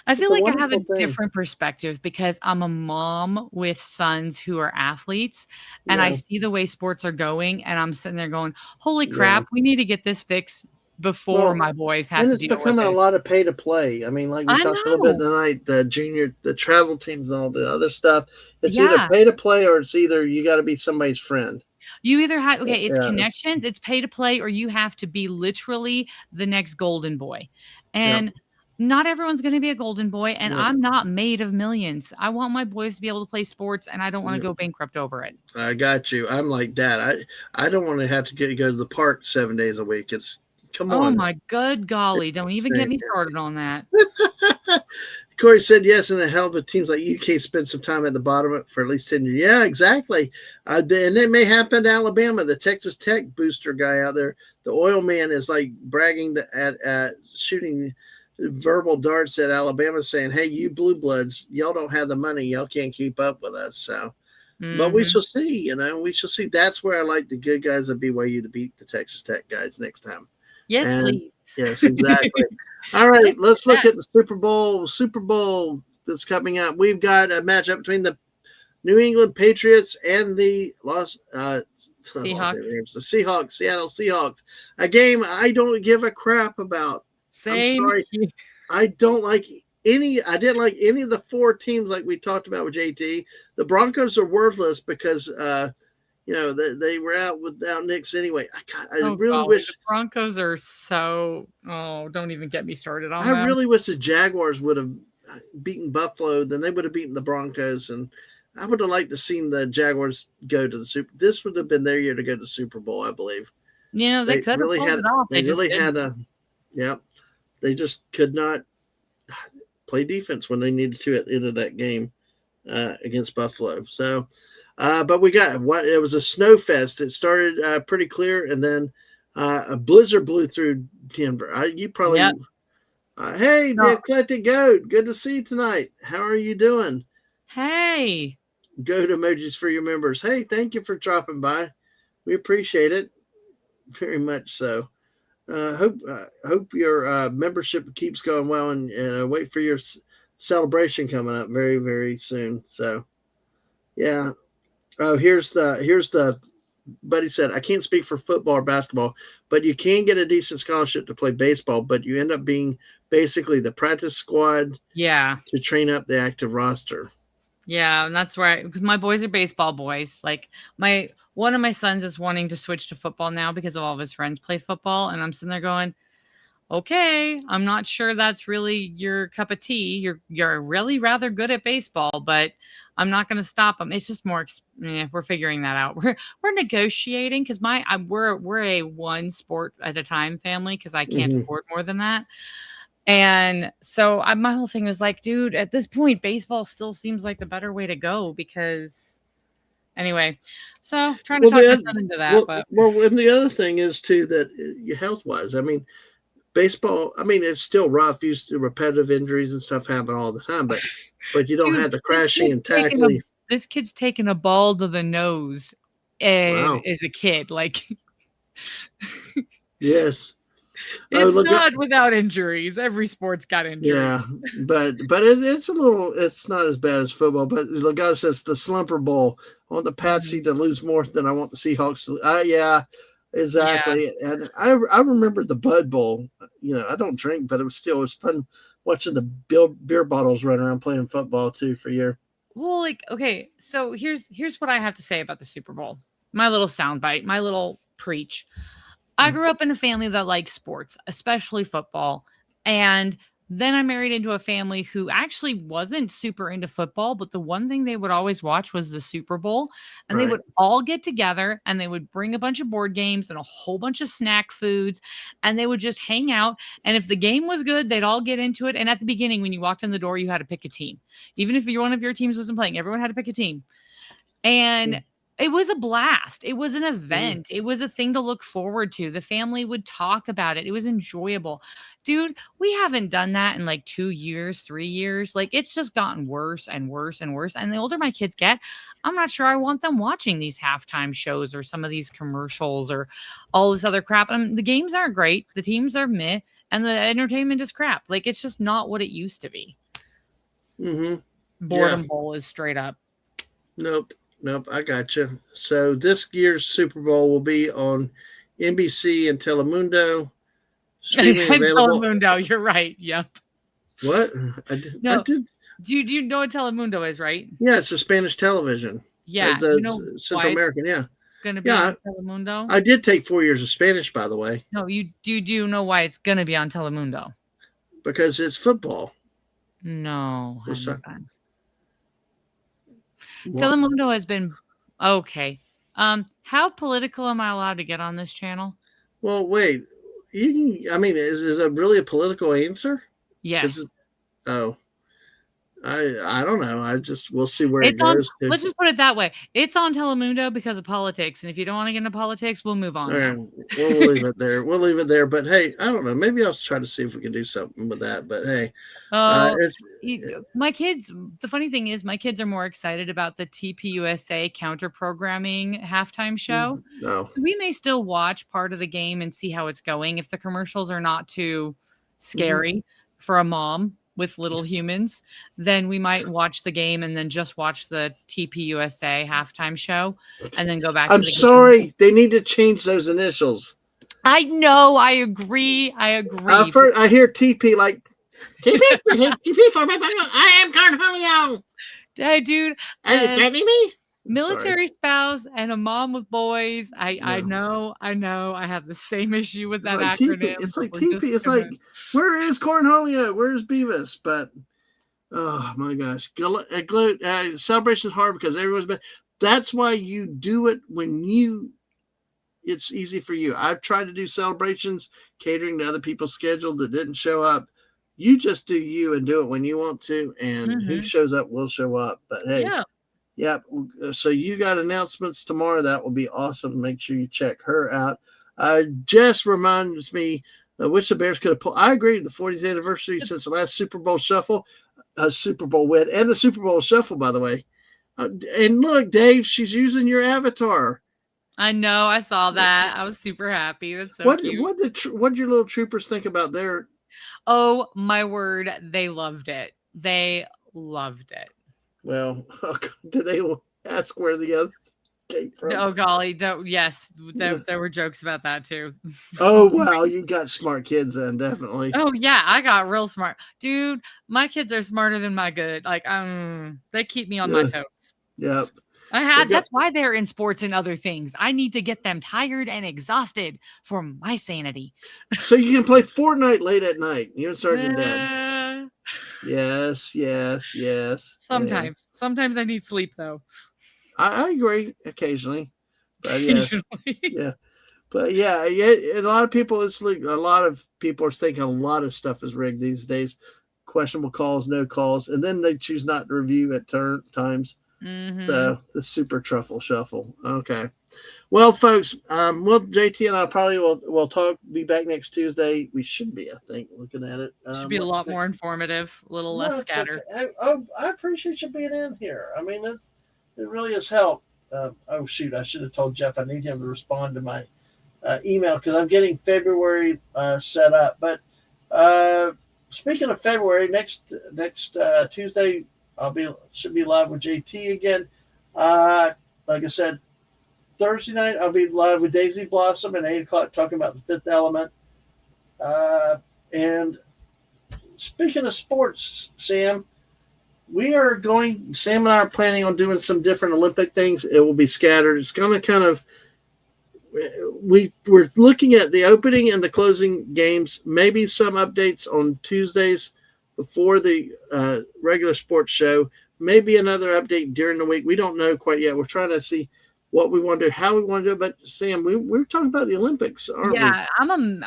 I feel like I have a different perspective because I'm a mom with sons who are athletes, and I see the way sports are going, and I'm sitting there going, "Holy crap, we need to get this fixed before my boys have to deal with it." And it's becoming a lot of pay to play. I mean, like we talked a little bit tonight, the travel teams and all the other stuff. It's either pay to play or it's either you got to be somebody's friend. You either have, it's connections, it's pay to play, or you have to be literally the next golden boy. And not everyone's going to be a golden boy, and I'm not made of millions. I want my boys to be able to play sports, and I don't want to go bankrupt over it. I got you. I'm like that. I don't want to have to go to the park 7 days a week. Come on. Oh my good golly. Don't even get me started on that. Corey said yes, and it helped if teams like UK spend some time at the bottom for at least 10 years. Yeah, exactly. And it may happen to Alabama. The Texas Tech booster guy out there, the oil man, is like bragging at shooting verbal darts at Alabama, saying, "Hey, you blue bloods, y'all don't have the money. Y'all can't keep up with us." So, but we shall see. We shall see. That's where I like the good guys at BYU to beat the Texas Tech guys next time. Yes, please. Yes, exactly. All right, let's look at the Super Bowl. Super Bowl that's coming up. We've got a matchup between the New England Patriots and the Seahawks. The Seahawks, Seattle Seahawks. A game I don't give a crap about. Same. I'm sorry. I didn't like any of the four teams like we talked about with JT. The Broncos are worthless because they were out without Knicks anyway. I really wish the Broncos are so. Oh, don't even get me started on that. I really wish the Jaguars would have beaten Buffalo. Then they would have beaten the Broncos, and I would have liked to seen the Jaguars go to the Super. This would have been their year to go to the Super Bowl, I believe. They could really have pulled it off. They really had a. Yeah, they just could not play defense when they needed to at the end of that game against Buffalo. So. But we got it was a snow fest. It started pretty clear, and then a blizzard blew through Denver. You probably, hey, the Eclectic Goat, good to see you tonight. How are you doing? Hey, goat emojis for your members. Hey, thank you for dropping by. We appreciate it very much. So, hope your membership keeps going well, and wait for your celebration coming up very, very soon. So, yeah. Oh, here's the buddy said, I can't speak for football or basketball, but you can get a decent scholarship to play baseball, but you end up being basically the practice squad to train up the active roster. Yeah, and that's right. Because my boys are baseball boys. Like one of my sons is wanting to switch to football now because of all of his friends play football, and I'm sitting there going, okay, I'm not sure that's really your cup of tea. You're really rather good at baseball, but I'm not going to stop them. It's just more. We're figuring that out. We're negotiating because we're a one sport at a time family because I can't afford more than that. And so my whole thing was like, dude, at this point, baseball still seems like the better way to go because. Anyway, so trying to talk my son into that. And the other thing is too that health wise, I mean. Baseball, I mean, it's still rough. Used to repetitive injuries and stuff happen all the time, but you don't have the crashing and tackling. This kid's taking a ball to the nose as a kid. Like, yes, it's not without injuries. Every sport's got injuries. Yeah, but it's not as bad as football. But Lagata says the Slumper Bowl. I want the Patsy to lose more than I want the Seahawks to. Yeah. Exactly. Yeah. And I remember the Bud Bowl. I don't drink, but it was fun watching the beer bottles run around playing football too for your. Well, okay, so here's what I have to say about the Super Bowl. My little soundbite, my little preach. I grew up in a family that likes sports, especially football. And then I married into a family who actually wasn't super into football, but the one thing they would always watch was the Super Bowl. And they would all get together and they would bring a bunch of board games and a whole bunch of snack foods. And they would just hang out. And if the game was good, they'd all get into it. And at the beginning, when you walked in the door, you had to pick a team. Even if one of your teams wasn't playing, everyone had to pick a team. And it was a blast. It was an event. It was a thing to look forward to. The family would talk about it. It was enjoyable. Dude, we haven't done that in like 2 years, 3 years. Like it's just gotten worse and worse and worse. And the older my kids get, I'm not sure I want them watching these halftime shows or some of these commercials or all this other crap. The games aren't great. The teams are meh. And the entertainment is crap. Like it's just not what it used to be. Boredom bowl is straight up. Nope, I got you. So this year's Super Bowl will be on NBC and Telemundo. Streaming available. Telemundo, you're right. Yep. What? I did. Do you know what Telemundo is, right? Yeah, it's a Spanish television. Yeah. Central American, yeah. Gonna be on Telemundo? I did take 4 years of Spanish, by the way. No, you do know why it's gonna be on Telemundo? Because it's football. No. Telemundo has been okay. How political am I allowed to get on this channel? Well, wait. You can. I mean, is it really a political answer? Yes. I don't know. We'll see where it goes. Let's just put it that way. It's on Telemundo because of politics, and if you don't want to get into politics, we'll move on. Right. We'll leave it there. We'll leave it there. But hey, I don't know. Maybe I'll try to see if we can do something with that. But hey, my kids. The funny thing is, my kids are more excited about the TPUSA counter programming halftime show. No. So we may still watch part of the game and see how it's going. If the commercials are not too scary for a mom with little humans, then we might watch the game and then just watch the TPUSA halftime show and then go back. I'm sorry. They need to change those initials. I know. I agree. I hear TP like TP for me. I am Cornholio. Hey, dude. Are you threatening me? Military spouse and a mom with boys. I know. I have the same issue with that acronym. It's like TP. It's like, where is Cornholio? Where's Beavis? But oh my gosh, celebration's hard because everyone's been. That's why you do it when it's easy for you. I've tried to do celebrations, catering to other people's schedule that didn't show up. You just do you and do it when you want to, and who shows up will show up. But hey. Yeah. Yep. So you got announcements tomorrow. That will be awesome. Make sure you check her out. Jess reminds me, which the Bears could have pulled. I agree. The 40th anniversary since the last Super Bowl shuffle, Super Bowl win, and the Super Bowl shuffle, by the way. And look, Dave, she's using your avatar. I know. I saw that. I was super happy. That's so cute. What did your little troopers think about their? Oh my word! They loved it. They loved it. Well, did they ask where the other came from? Oh golly, yes, there were jokes about that too. Oh wow, you got smart kids then, definitely. Oh yeah, I got real smart, dude. My kids are smarter than my good. Like, they keep me on my toes. Yep. That's why they're in sports and other things. I need to get them tired and exhausted for my sanity. So you can play Fortnite late at night. You and Sergeant Dad. Yes. Sometimes I need sleep though. I agree occasionally, but yes, yeah, but yeah, a lot of people. It's like a lot of people are thinking a lot of stuff is rigged these days. Questionable calls, no calls, and then they choose not to review at times. So the super truffle shuffle. Okay. Well, folks, JT and I probably will talk. Be back next Tuesday. We should be, I think, looking at it. Should be a lot more informative, a little less scattered. Okay. I appreciate you being in here. I mean, it really has helped. Oh shoot, I should have told Jeff I need him to respond to my email because I'm getting February set up. But speaking of February, next Tuesday should be live with JT again. Like I said. Thursday night, I'll be live with Daisy Blossom at 8 o'clock talking about the Fifth Element. And speaking of sports, Sam and I are planning on doing some different Olympic things. It will be scattered. It's going to kind of, we're looking at the opening and the closing games, maybe some updates on Tuesdays before the regular sports show, maybe another update during the week. We don't know quite yet. We're trying to see what we want to do, how we want to do it. But Sam, we're talking about the Olympics, aren't we? Yeah,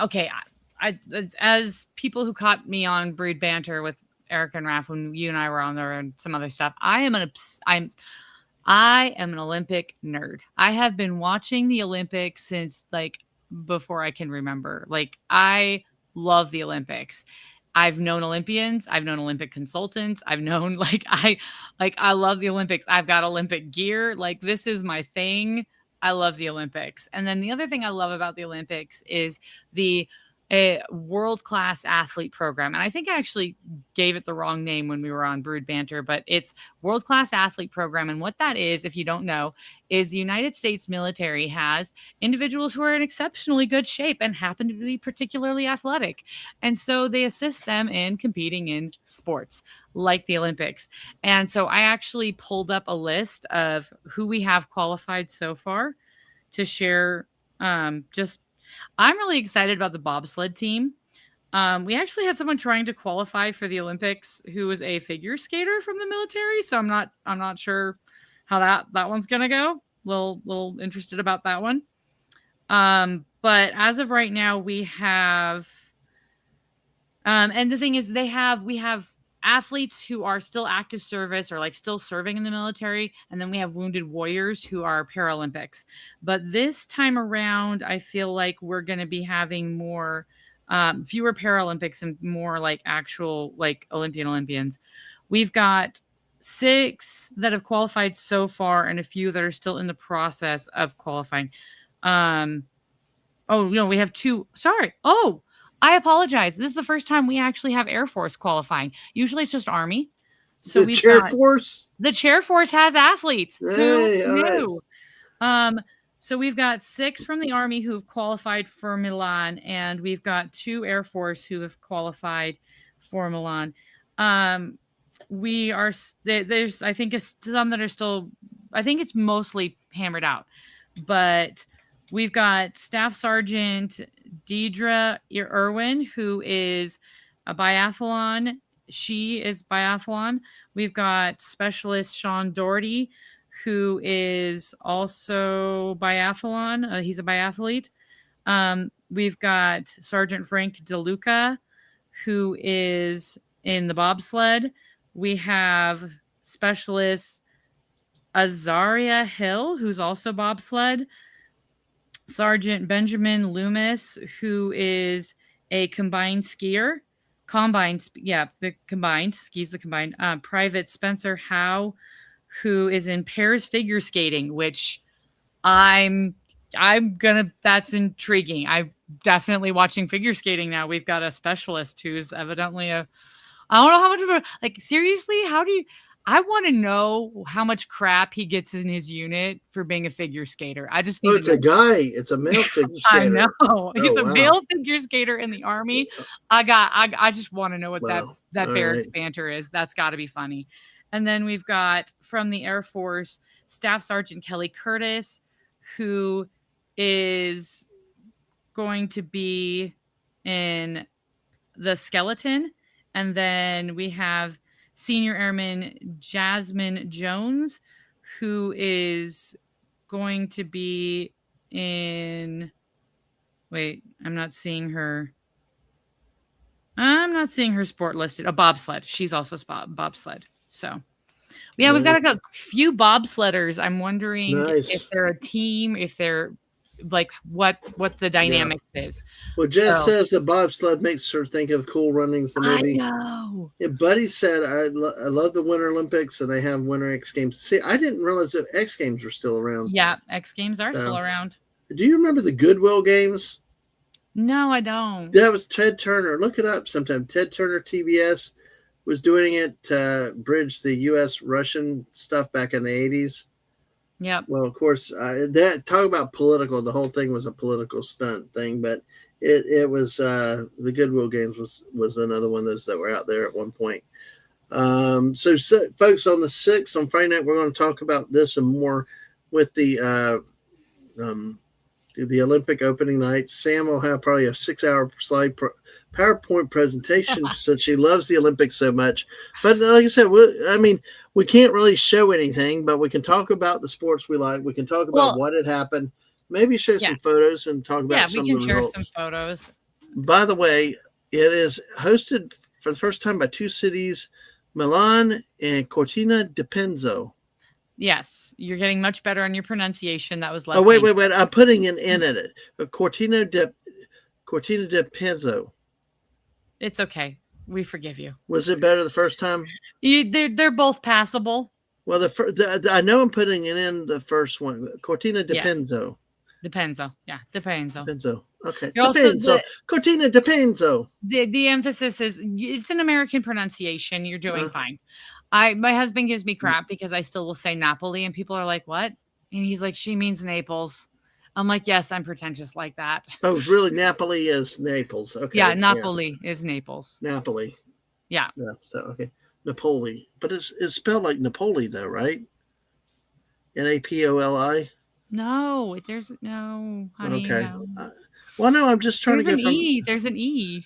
okay. I as people who caught me on Brood Banter with Eric and Raph when you and I were on there and some other stuff, I am an Olympic nerd. I have been watching the Olympics since like before I can remember. Like I love the Olympics. I've known Olympians, I've known Olympic consultants, I've known I love the Olympics. I've got Olympic gear. Like this is my thing. I love the Olympics. And then the other thing I love about the Olympics is the a world-class athlete program. And I think I actually gave it the wrong name when we were on Brood Banter, but it's world-class athlete program. And what that is, if you don't know, is the United States military has individuals who are in exceptionally good shape and happen to be particularly athletic. And so they assist them in competing in sports like the Olympics. And so I actually pulled up a list of who we have qualified so far to share. Just I'm really excited about the bobsled team. We actually had someone trying to qualify for the Olympics who was a figure skater from the military, so I'm not sure how that one's gonna go. Little interested about that one. But as of right now, we have, and the thing is, we have athletes who are still active service or like still serving in the military, and then we have wounded warriors who are Paralympics. But this time around, I feel like we're going to be having more fewer Paralympics and more like actual like Olympians. We've got 6 that have qualified so far and a few that are still in the process of qualifying. We have 2. Sorry. I apologize. This is the first time we actually have Air Force qualifying. Usually it's just Army. So the Chair Force? The Chair Force has athletes. Hey, Who knew? Right. So we've got 6 from the Army who've qualified for Milan, and we've got 2 Air Force who have qualified for Milan. There's I think some that are still, I think it's mostly hammered out, but we've got Staff Sergeant Deidre Irwin, who is a biathlon. She is biathlon. We've got Specialist Sean Doherty, who is also biathlon. He's a biathlete. We've got Sergeant Frank DeLuca, who is in the bobsled. We have Specialist Azaria Hill, who's also bobsled. Sergeant Benjamin Loomis, who is a combined skier. Skis the combined. Private Spencer Howe, who is in pairs figure skating, which that's intriguing. I'm definitely watching figure skating now. We've got a specialist who's evidently I don't know how much of a, like, seriously, I want to know how much crap he gets in his unit for being a figure skater. I just need it's a guy. It's a male figure skater. I know. He's a male figure skater in the Army. I just want to know what that barracks banter is. That's got to be funny. And then we've got from the Air Force, Staff Sergeant Kelly Curtis, who is going to be in the skeleton. And then we have Senior Airman Jasmine Jones, who is going to be in... Wait, I'm not seeing her sport listed. A bobsled. She's also bobsled. So, yeah, nice. We've got a few bobsledders. I'm wondering if they're a team, if they're like what the dynamics is. Well, Jess says the bobsled makes her think of Cool Runnings, the movie. I know. Yeah, Buddy said I love the Winter Olympics, and they have Winter X Games. See, I didn't realize that X Games were still around. Yeah, X Games are still around. Do you remember the Goodwill Games? No, I don't. That was Ted Turner. Look it up sometime. Ted Turner TBS was doing it to bridge the U.S.-Russian stuff back in the 80s. Yeah. Well, of course, that talk about political. The whole thing was a political stunt thing, but it was the Goodwill Games was another one of those that were out there at one point. So folks, on the 6th on Friday night, we're going to talk about this and more with the Olympic opening night. Sam will have probably a 6-hour slide PowerPoint presentation since she loves the Olympics so much. But like I said, we can't really show anything, but we can talk about the sports we like. We can talk about what had happened. Maybe show some photos and talk about some of the results. Yeah, we can share some photos. By the way, it is hosted for the first time by 2 cities, Milan and Cortina d'Ampezzo. Yes, you're getting much better on your pronunciation. That was less. Oh, wait, painful. wait, wait. I'm putting an N in it. Cortina de Pizzo. It's okay. We forgive you. Was it better the first time? They're both passable. Well, I know I'm putting it in the first one. Cortina de Yeah. Penzo. Depenso. Yeah, depenso. Penzo. Okay. You're also Depenzo. Cortina de Penzo. the emphasis is it's an American pronunciation. You're doing fine. My husband gives me crap because I still will say Napoli, and people are like, "What?" And he's like, "She means Naples." I'm like, "Yes, I'm pretentious like that." Oh, really? Napoli is Naples. Okay. Yeah, Napoli is Naples. Napoli. Yeah. Yeah. So okay. Napoli, but it's spelled like Napoli though, right? Napoli. No, there's no, honey. Okay. No. Well, no, I'm just trying There's to an get from E. There's an E.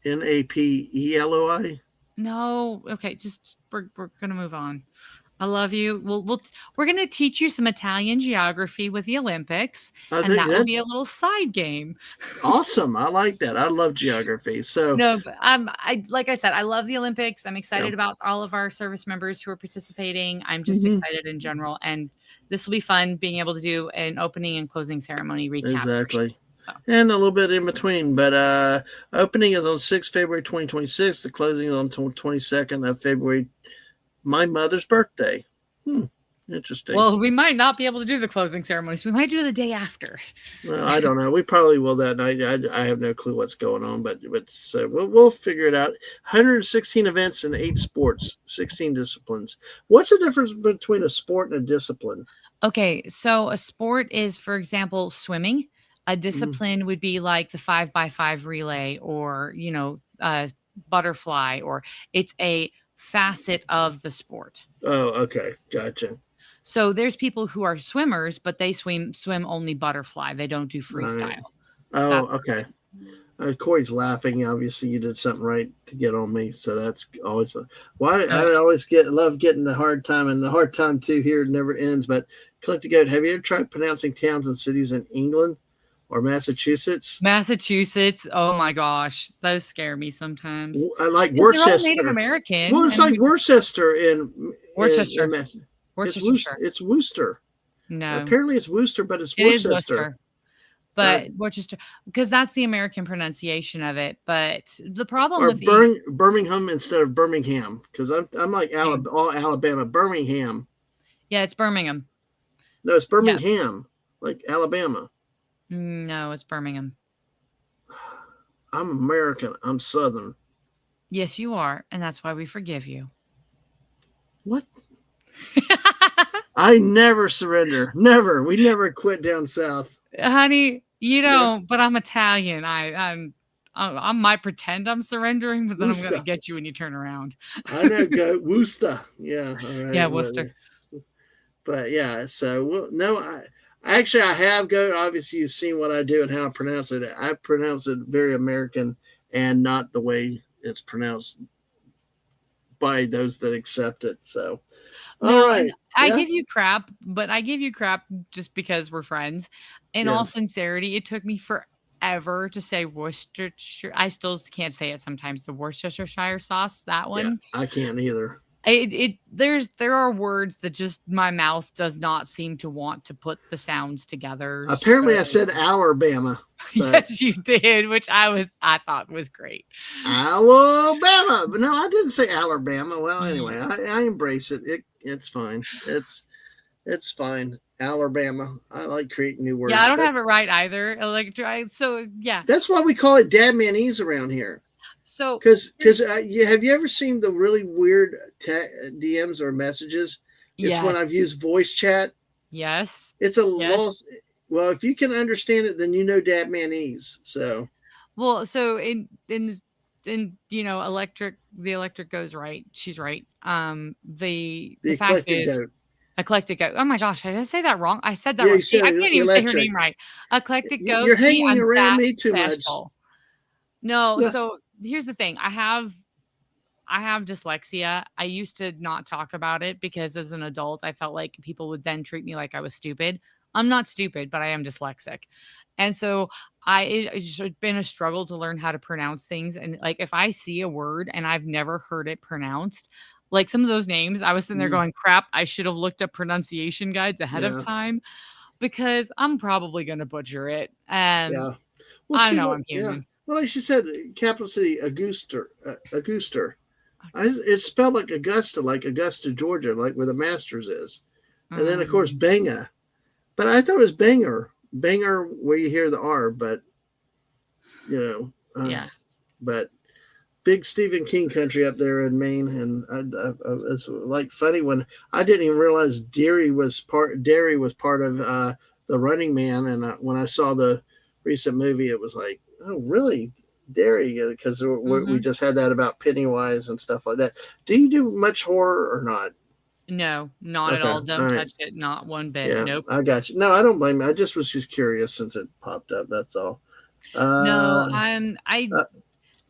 Napeloi. No. Okay, just we're gonna move on. I love you. We're gonna teach you some Italian geography with the Olympics, I and think that will that's be a little side game. awesome. I like that. I love geography. So No, but I like I said, I love the Olympics. I'm excited yeah. about all of our service members who are participating. I'm just Mhm. excited in general, and this will be fun being able to do an opening and closing ceremony recap. Exactly. So And a little bit in between, but opening is on February 2026. The closing is on 22nd of February. My mother's birthday. Interesting. well, we might not be able to do the closing ceremonies. We might do the day after. Well, I don't know. We probably will that night. I have no clue what's going on, but we'll figure it out. 116 events in 8 sports, 16 disciplines. What's the difference between a sport and a discipline? Okay, so a sport is, for example, swimming. A discipline would be like the 5x5 relay, or butterfly, or it's a facet of the sport. Oh, okay, gotcha. So there's people who are swimmers, but they swim only butterfly. They don't do freestyle. Right. Oh, okay. Corey's laughing. Obviously, you did something right to get on me. So that's always why I always love getting the hard time, and the hard time too here never ends. But Click to Goat, have you ever tried pronouncing towns and cities in England or Massachusetts? Massachusetts. Oh my gosh, those scare me sometimes. I like They're all Worcester. Native American. Well, it's like Worcester in Worcester. Worcestershire. It's Worcester. No, apparently it's Worcester, but it's it is Worcester. Worcester. But Worcester, because that's the American pronunciation of it. But the problem with Birmingham instead of Birmingham, because I'm like all Alabama. Birmingham. Yeah, it's Birmingham. No, it's Birmingham, like Alabama. No, it's Birmingham. I'm American. I'm Southern. Yes, you are, and that's why we forgive you. What? I never surrender. Never. We never quit down south. Honey, you don't, but I'm Italian. I might pretend I'm surrendering, but then I'm going to get you when you turn around. I know. Go Worcester. Yeah. All right. Yeah, Worcester. But yeah, so I have go. Obviously, you've seen what I do and how I pronounce it. I pronounce it very American and not the way it's pronounced by those that accept it. So, all right. I give you crap, but I give you crap just because we're friends. In all sincerity, it took me forever to say Worcestershire. I still can't say it sometimes. The Worcestershire sauce, that one. Yeah, I can't either. There are words that just my mouth does not seem to want to put the sounds together. Apparently, I said Alabama. Yes, you did, which I thought was great. Alabama, but no, I didn't say Alabama. Well, anyway, I embrace it. It's fine. It's fine. Alabama. I like creating new words. Yeah, I don't have it right either. So yeah, that's why we call it Dadmanese around here. So, because have you ever seen the really weird DMs or messages? It's when I've used voice chat. Yes. It's a loss. Well, if you can understand it, then you know Dadmanese. So. Well, so in the electric goes right. She's right. The fact is, Eclectic Goat. Oh my gosh, I didn't say that wrong. I said that wrong. See, I can't even say her name right. Eclectic Goat. You're hanging around me too much. No, so here's the thing. I have dyslexia. I used to not talk about it because as an adult, I felt like people would then treat me like I was stupid. I'm not stupid, but I am dyslexic. And so it's been a struggle to learn how to pronounce things. And like, if I see a word and I've never heard it pronounced, Like some of those names, I was sitting there going, crap, I should have looked up pronunciation guides ahead of time because I'm probably going to butcher it. Yeah. Well, I see know what? I'm Yeah. human. Well, like she said, capital city Augusta. Augusta. It's spelled like Augusta, Georgia, like where the Masters is. And then, of course, Banga. But I thought it was Banger. Banger, where you hear the R, but, but big Stephen King country up there in Maine. And it's like funny when I didn't even realize Derry was part of The Running Man. And when I saw the recent movie, it was like, oh, really? Derry? Because we just had that about Pennywise and stuff like that. Do you do much horror or not? No, not at all. Don't touch it. Not one bit. Yeah, nope. I got you. No, I don't blame you. I just was curious since it popped up. That's all. No,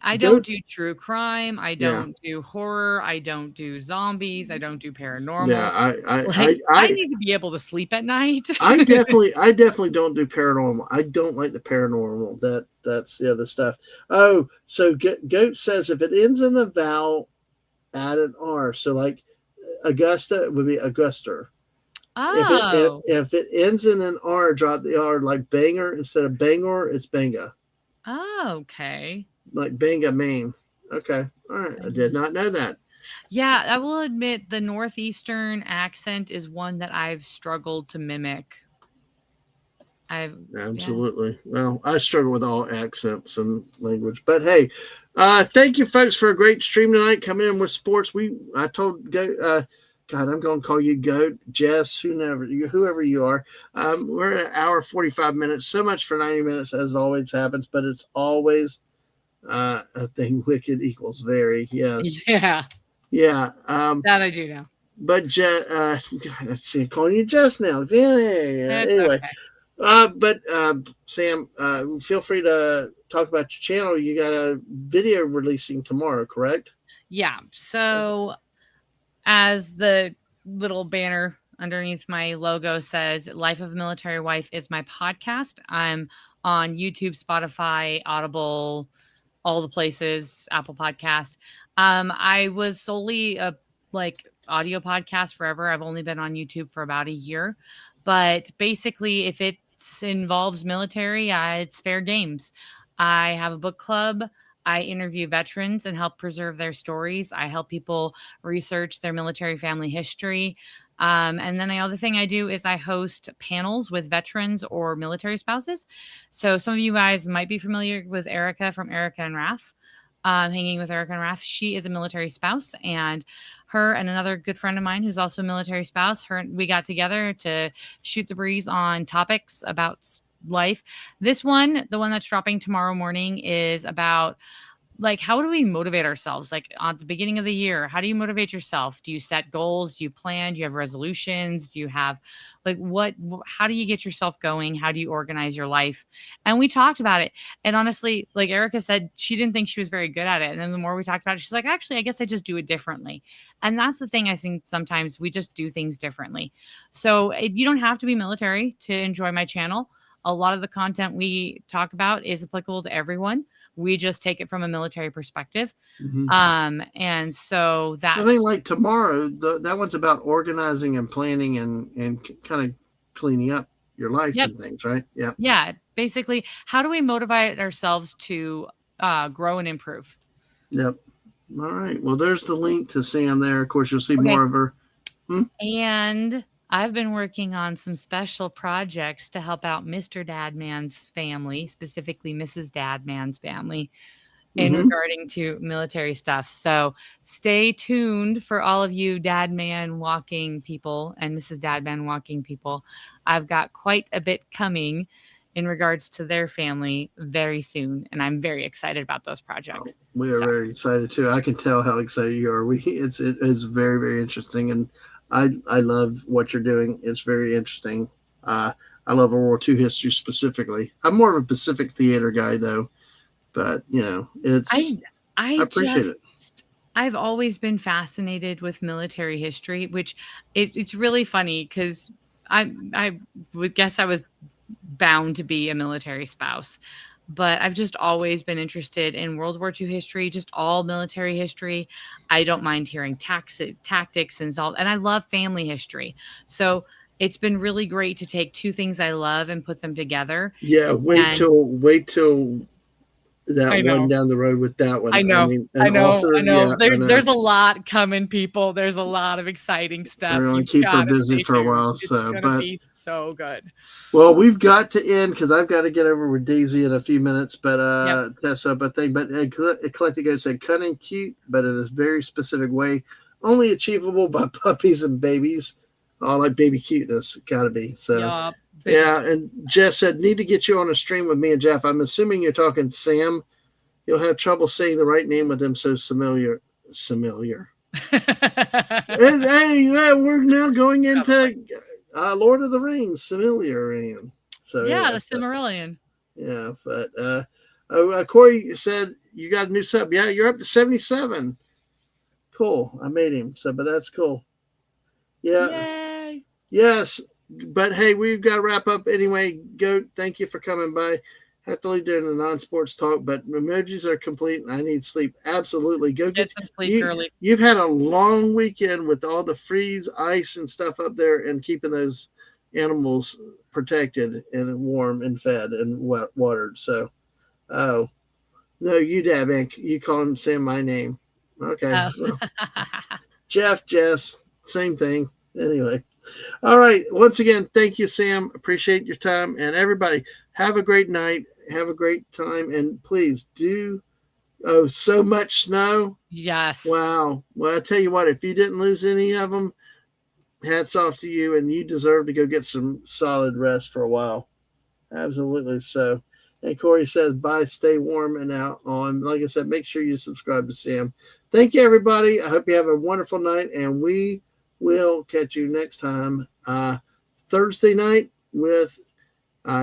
I don't do true crime. I don't do horror. I don't do zombies. I don't do paranormal. Yeah, I need to be able to sleep at night. I definitely don't do paranormal. I don't like the paranormal. That's the other stuff. Oh, so Goat says if it ends in a vowel, add an R. So like Augusta would be Augusta. Oh. If it ends in an R, drop the R. Like Banger instead of Bangor, it's Banga. Oh, okay. Like Banga, Maine. Okay. All right. I did not know that. Yeah, I will admit the Northeastern accent is one that I've struggled to mimic. Absolutely. Yeah. Well, I struggle with all accents and language, but hey, thank you folks for a great stream tonight. Come in with sports. I told God, I'm going to call you Goat, Jess, whoever you are. We're at an hour 45 minutes. So much for 90 minutes, as always happens, but it's always a thing. Wicked equals very. Yes. Yeah. Yeah. That I do know. But let's see, calling you Jess now. Yeah. Anyway. Okay. But Sam, feel free to talk about your channel. You got a video releasing tomorrow, correct? Yeah. So as the little banner underneath my logo says, Life of a Military Wife is my podcast. I'm on YouTube, Spotify, Audible, all the places, Apple Podcast. I was solely a audio podcast forever. I've only been on YouTube for about a year, but basically if it involves military, it's fair games. I have a book club. I interview veterans and help preserve their stories. I help people research their military family history. And then the other thing I do is I host panels with veterans or military spouses. So some of you guys might be familiar with Erica from Erica and Raph. Hanging with Erica and Raph. She is a military spouse, and her and another good friend of mine who's also a military spouse, we got together to shoot the breeze on topics about life. This one, the one that's dropping tomorrow morning, is about how do we motivate ourselves? Like at the beginning of the year, how do you motivate yourself? Do you set goals? Do you plan? Do you have resolutions? Do you have how do you get yourself going? How do you organize your life? And we talked about it. And honestly, like Erica said, she didn't think she was very good at it. And then the more we talked about it, she's like, actually, I guess I just do it differently. And that's the thing. I think sometimes we just do things differently. So you don't have to be military to enjoy my channel. A lot of the content we talk about is applicable to everyone. We just take it from a military perspective. Mm-hmm. And so that's... I think like tomorrow, that one's about organizing and planning and kind of cleaning up your life and things, right? Yeah. Yeah. Basically, how do we motivate ourselves to grow and improve? Yep. All right. Well, there's the link to Sam there. Of course, you'll see more of her. And I've been working on some special projects to help out Mr. Dadman's family, specifically Mrs. Dadman's family, in regarding to military stuff. So stay tuned for all of you Dadman walking people and Mrs. Dadman walking people. I've got quite a bit coming in regards to their family very soon, and I'm very excited about those projects. We are very excited too. I can tell how excited you are. It is very, very interesting, and I love what you're doing. It's very interesting. I love World War II history specifically. I'm more of a Pacific theater guy though, but it's I appreciate it. I've always been fascinated with military history, which it's really funny because I would guess I was bound to be a military spouse. but I've just always been interested in World War II history, just all military history. I don't mind hearing tactics and all, and I love family history. So it's been really great to take two things I love and put them together. Yeah, wait And till that I one know. down the road with that one. I I know. mean, I an know. I author, know. yeah, I There's know. a lot coming, people. There's a lot of exciting stuff. We're gonna You've keep her got to busy stay for a tuned. while. It's So, gonna but be so good. well, we've got to end because I've got to get over with Daisy in a few minutes. But Yep. Tessa, but Eclectic Goat said cunning, cute, but in a very specific way, only achievable by puppies and babies. All like baby cuteness, gotta be. So Yup. yeah. And Jess said need to get you on a stream with me and Jeff. I'm assuming you're talking Sam. You'll have trouble saying the right name with him so familiar. And hey, we're now going into Lord of the Rings, Silmarillion. So Yeah, anyway, the Silmarillion. yeah, but Corey said you got a new sub. Yeah, you're up to 77. Cool. I made him. So, but that's cool. Yeah. Yay. Yes. But hey, we've got to wrap up anyway. Goat, thank you for coming by. Have to leave during the non-sports talk, but emojis are complete and I need sleep. Absolutely. Go Get some sleep, girly. You've had a long weekend with all the freeze, ice, and stuff up there and keeping those animals protected and warm and fed and watered. So, oh, no, you Dadman. You call him Sam my name. Okay. Oh. Well, Jeff, Jess, same thing. Anyway. All right. Once again, thank you, Sam. Appreciate your time. And everybody, have a great night. Have a great time. And please do. Oh, so much snow. Yes. Wow. Well, I tell you what, if you didn't lose any of them, hats off to you. And you deserve to go get some solid rest for a while. Absolutely. So, and Corey says, bye, stay warm and out on. Like I said, make sure you subscribe to Sam. Thank you, everybody. I hope you have a wonderful night. And we will catch you next time Thursday night with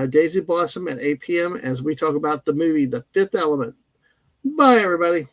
Daisy Blossom at 8 p.m. as we talk about the movie The Fifth Element. Bye, everybody.